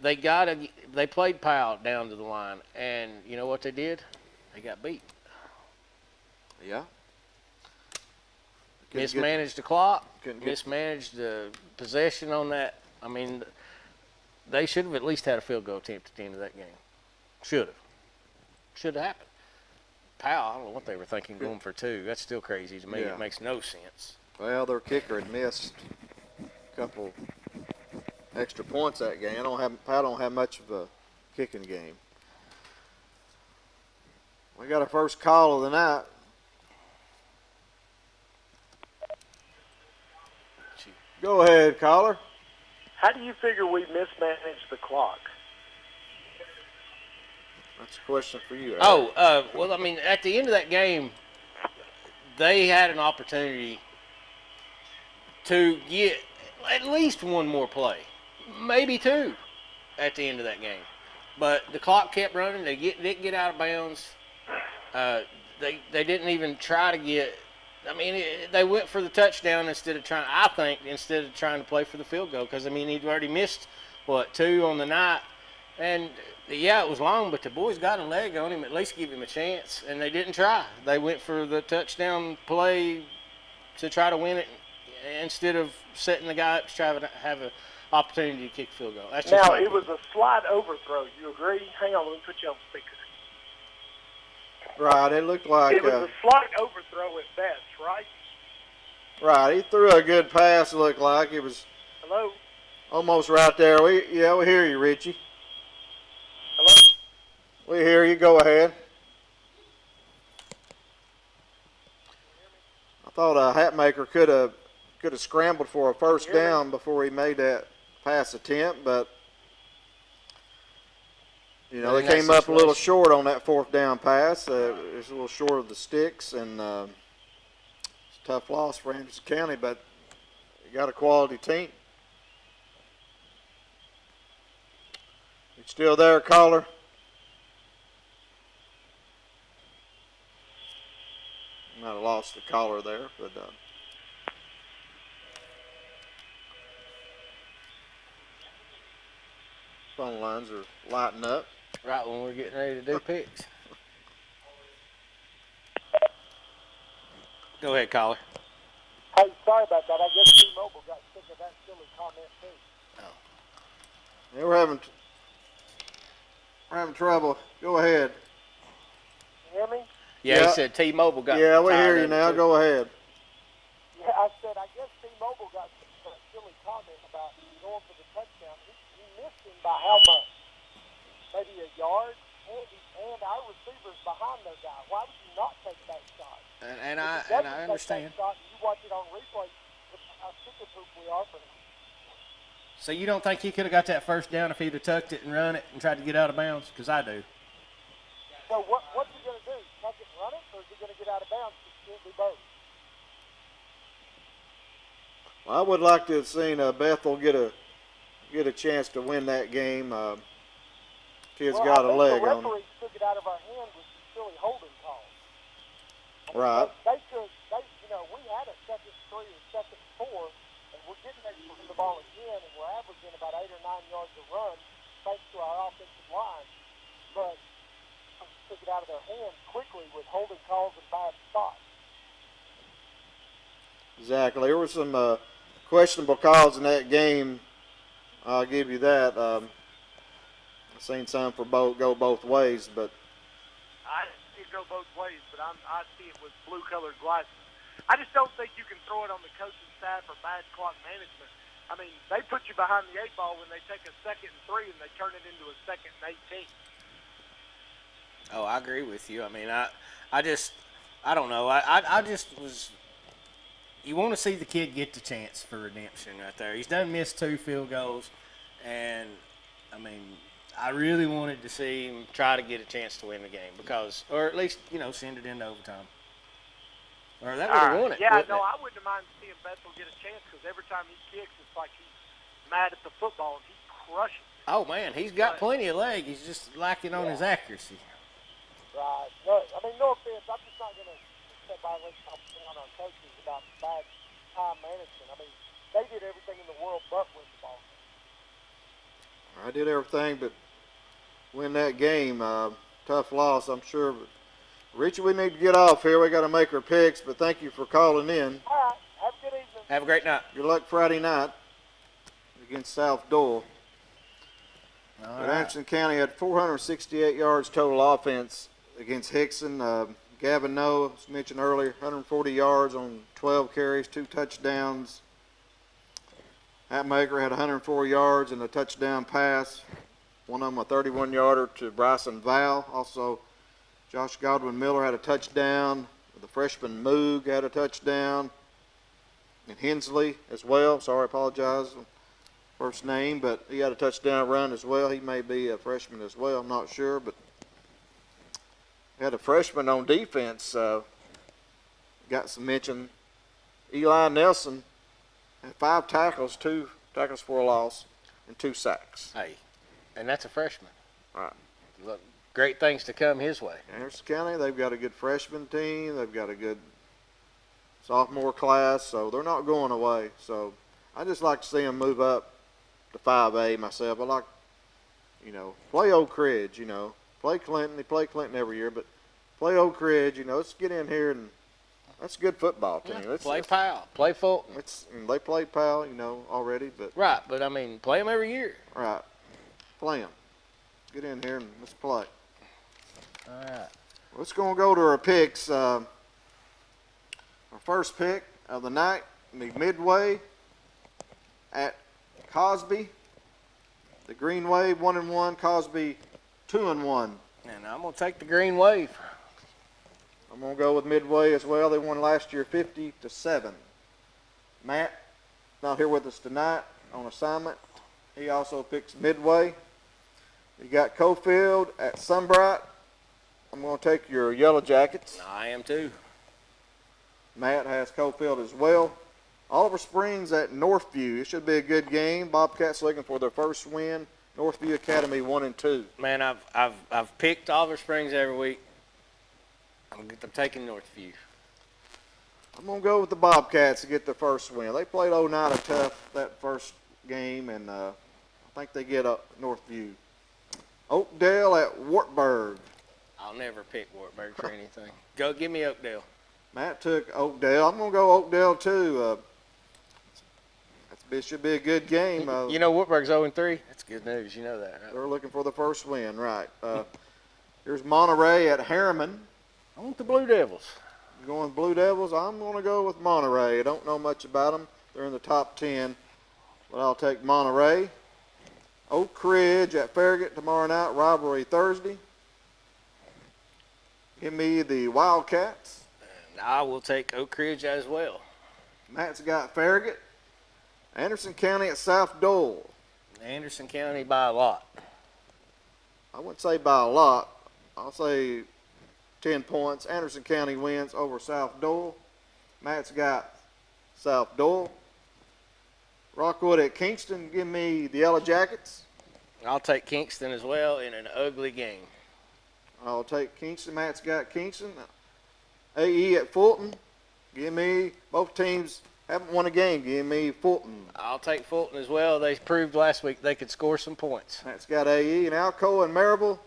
They played Powell down to the line, and you know what they did? They got beat. Yeah. Mismanaged the clock, mismanaged the possession on that. I mean, they should have at least had a field goal attempt at the end of that game. Should have happened. Powell, I don't know what they were thinking going for 2. That's still crazy to me. Yeah. It makes no sense. Well, their kicker had missed a couple extra points that game. Powell don't have much of a kicking game. We got our first call of the night. Go ahead, caller. How do you figure we mismanaged the clock? That's a question for you, Eric. Well, I mean, at the end of that game, they had an opportunity to get at least one more play, maybe 2 at the end of that game. But the clock kept running. They didn't get out of bounds. They didn't even try to get. I mean, they went for the touchdown instead of trying to play for the field goal, because I mean he'd already missed 2 on the night, and yeah, it was long, but the boys got a leg on him. At least give him a chance, and they didn't try. They went for the touchdown play to try to win it instead of setting the guy up to try to have an opportunity to kick a field goal. That's just it was a slight overthrow. You agree? Hang on, let me put you on speaker. Right, it looked like... It was a slight overthrow at best, right? Right, he threw a good pass, it looked like. It was Hello? almost right there. We hear you, Richie. Hello? We hear you. Go ahead. I thought Hatmaker could have scrambled for a first down before he made that pass attempt, but... they came up a little short on that 4th down pass. It was a little short of the sticks, and it's a tough loss for Anderson County, but you got a quality team. You still there, caller? Might have lost the caller there, but phone lines are lighting up. Right when we're getting ready to do picks. Go ahead, caller. Hey, sorry about that. I guess T-Mobile got sick of that silly comment, too. Yeah, we're having trouble. Go ahead. You hear me? Yeah, he said T-Mobile got Yeah, we tired hear of you it, now. too. Go ahead. Yeah, I said, I guess T-Mobile got sick of that silly comment about going for the touchdown. He missed him by how much? Maybe a yard? And our receiver's behind their guy. Why would you not take that shot? And I understand. That shot, you watch it on replay, look how chicken poop we are for him. So you don't think he could have got that first down if he'd have tucked it and run it and tried to get out of bounds? Because I do. So what's he going to do? Tuck it and run it, or is he going to get out of bounds? He can't do both. Well, I would like to have seen Bethel get a chance to win that game. Kid's got a leg on him. The referee took it out of our hands with some silly holding calls. Right. They we had a 2nd and 3 or 2nd and 4, and we're getting ready to run the ball again, and we're averaging about 8 or 9 yards a run thanks to our offensive line. But took it out of their hands quickly with holding calls and bad spots. Exactly. There were some questionable calls in that game. I'll give you that. I've seen some go both ways, but I see it go both ways, but I see it with blue-colored glasses. I just don't think you can throw it on the coaching staff for bad clock management. I mean, they put you behind the 8 ball when they take a 2nd and 3 and they turn it into a 2nd and 18. Oh, I agree with you. I mean, I don't know. I just was. You want to see the kid get the chance for redemption right there. He's done missed 2 field goals, and I mean, I really wanted to see him try to get a chance to win the game or at least send it into overtime. Or that would have won it. Yeah, no, I wouldn't mind seeing Bethel get a chance because every time he kicks, it's like he's mad at the football and he crushes it. Oh man, he's got plenty of leg. He's just lacking on his accuracy. Right. No, I mean, no offense. I'm just not going to step by and on our coaches about bad time management. I mean, they did everything in the world but win the ball. I did everything but win that game. Tough loss, I'm sure. But Richie, we need to get off here. We got to make our picks, but thank you for calling in. All right. Have a good evening. Have a great night. Good luck Friday night against South Doyle. All But right. Anderson County had 468 yards total offense against Hickson. Gavin Noah, as mentioned earlier, 140 yards on 12 carries, 2 touchdowns. Hatmaker had 104 yards and a touchdown pass. One of them a 31-yarder to Bryson Val. Also, Josh Godwin Miller had a touchdown. The freshman Moog had a touchdown. And Hensley as well. Sorry, I apologize. First name, but he had a touchdown run as well. He may be a freshman as well. I'm not sure, but had a freshman on defense. Got some mention. Eli Nelson had 5 tackles, 2 tackles for a loss, and 2 sacks. Hey, and that's a freshman. Right. Look, great things to come his way. Anderson County, they've got a good freshman team. They've got a good sophomore class, so they're not going away. So I just like to see them move up to 5A myself. I like, play Oak Ridge, play Clinton. They play Clinton every year, but play Oak Ridge, let's get in here, and that's a good football team. Yeah, play Powell, play Fulton. And they played Powell, already, but right. But I mean, play them every year. Right, play them. Get in here and let's play. All right. Let's go to our picks. Our first pick of the night, the Midway at Cosby. The Green Wave 1-1, Cosby 2-1. And I'm gonna take the Green Wave. I'm gonna go with Midway as well. They won last year 50-7. Matt, not here with us tonight on assignment. He also picks Midway. You got Cofield at Sunbright. I'm gonna take your Yellow Jackets. I am too. Matt has Cofield as well. Oliver Springs at Northview. It should be a good game. Bobcats looking for their first win. Northview Academy 1-2. Man, I've picked Oliver Springs every week. I'm taking Northview. I'm gonna go with the Bobcats to get their first win. They played Oneida tough that first game, and I think they get up Northview. Oakdale at Wartburg. I'll never pick Wartburg for anything. Go, give me Oakdale. Matt took Oakdale. I'm gonna go Oakdale too. It should be a good game. Wartburg's 0-3. That's good news. You know that, right? They're looking for the first win, right? Here's Monterey at Harriman. I want the Blue Devils. You're going with Blue Devils? I'm going to go with Monterey. I don't know much about them. They're in the top 10, but I'll take Monterey. Oak Ridge at Farragut tomorrow night, rivalry Thursday. Give me the Wildcats. And I will take Oak Ridge as well. Matt's got Farragut. Anderson County at South Dole. Anderson County by a lot. I wouldn't say by a lot. I'll say 10 points. Anderson County wins over South Dole. Matt's got South Dole. Rockwood at Kingston. Give me the Yellow Jackets. I'll take Kingston as well in an ugly game. I'll take Kingston. Matt's got Kingston. AE at Fulton. Give me, both teams haven't won a game. Give me Fulton. I'll take Fulton as well. They proved last week they could score some points. Matt's got AE. And Alcoa and Maryville.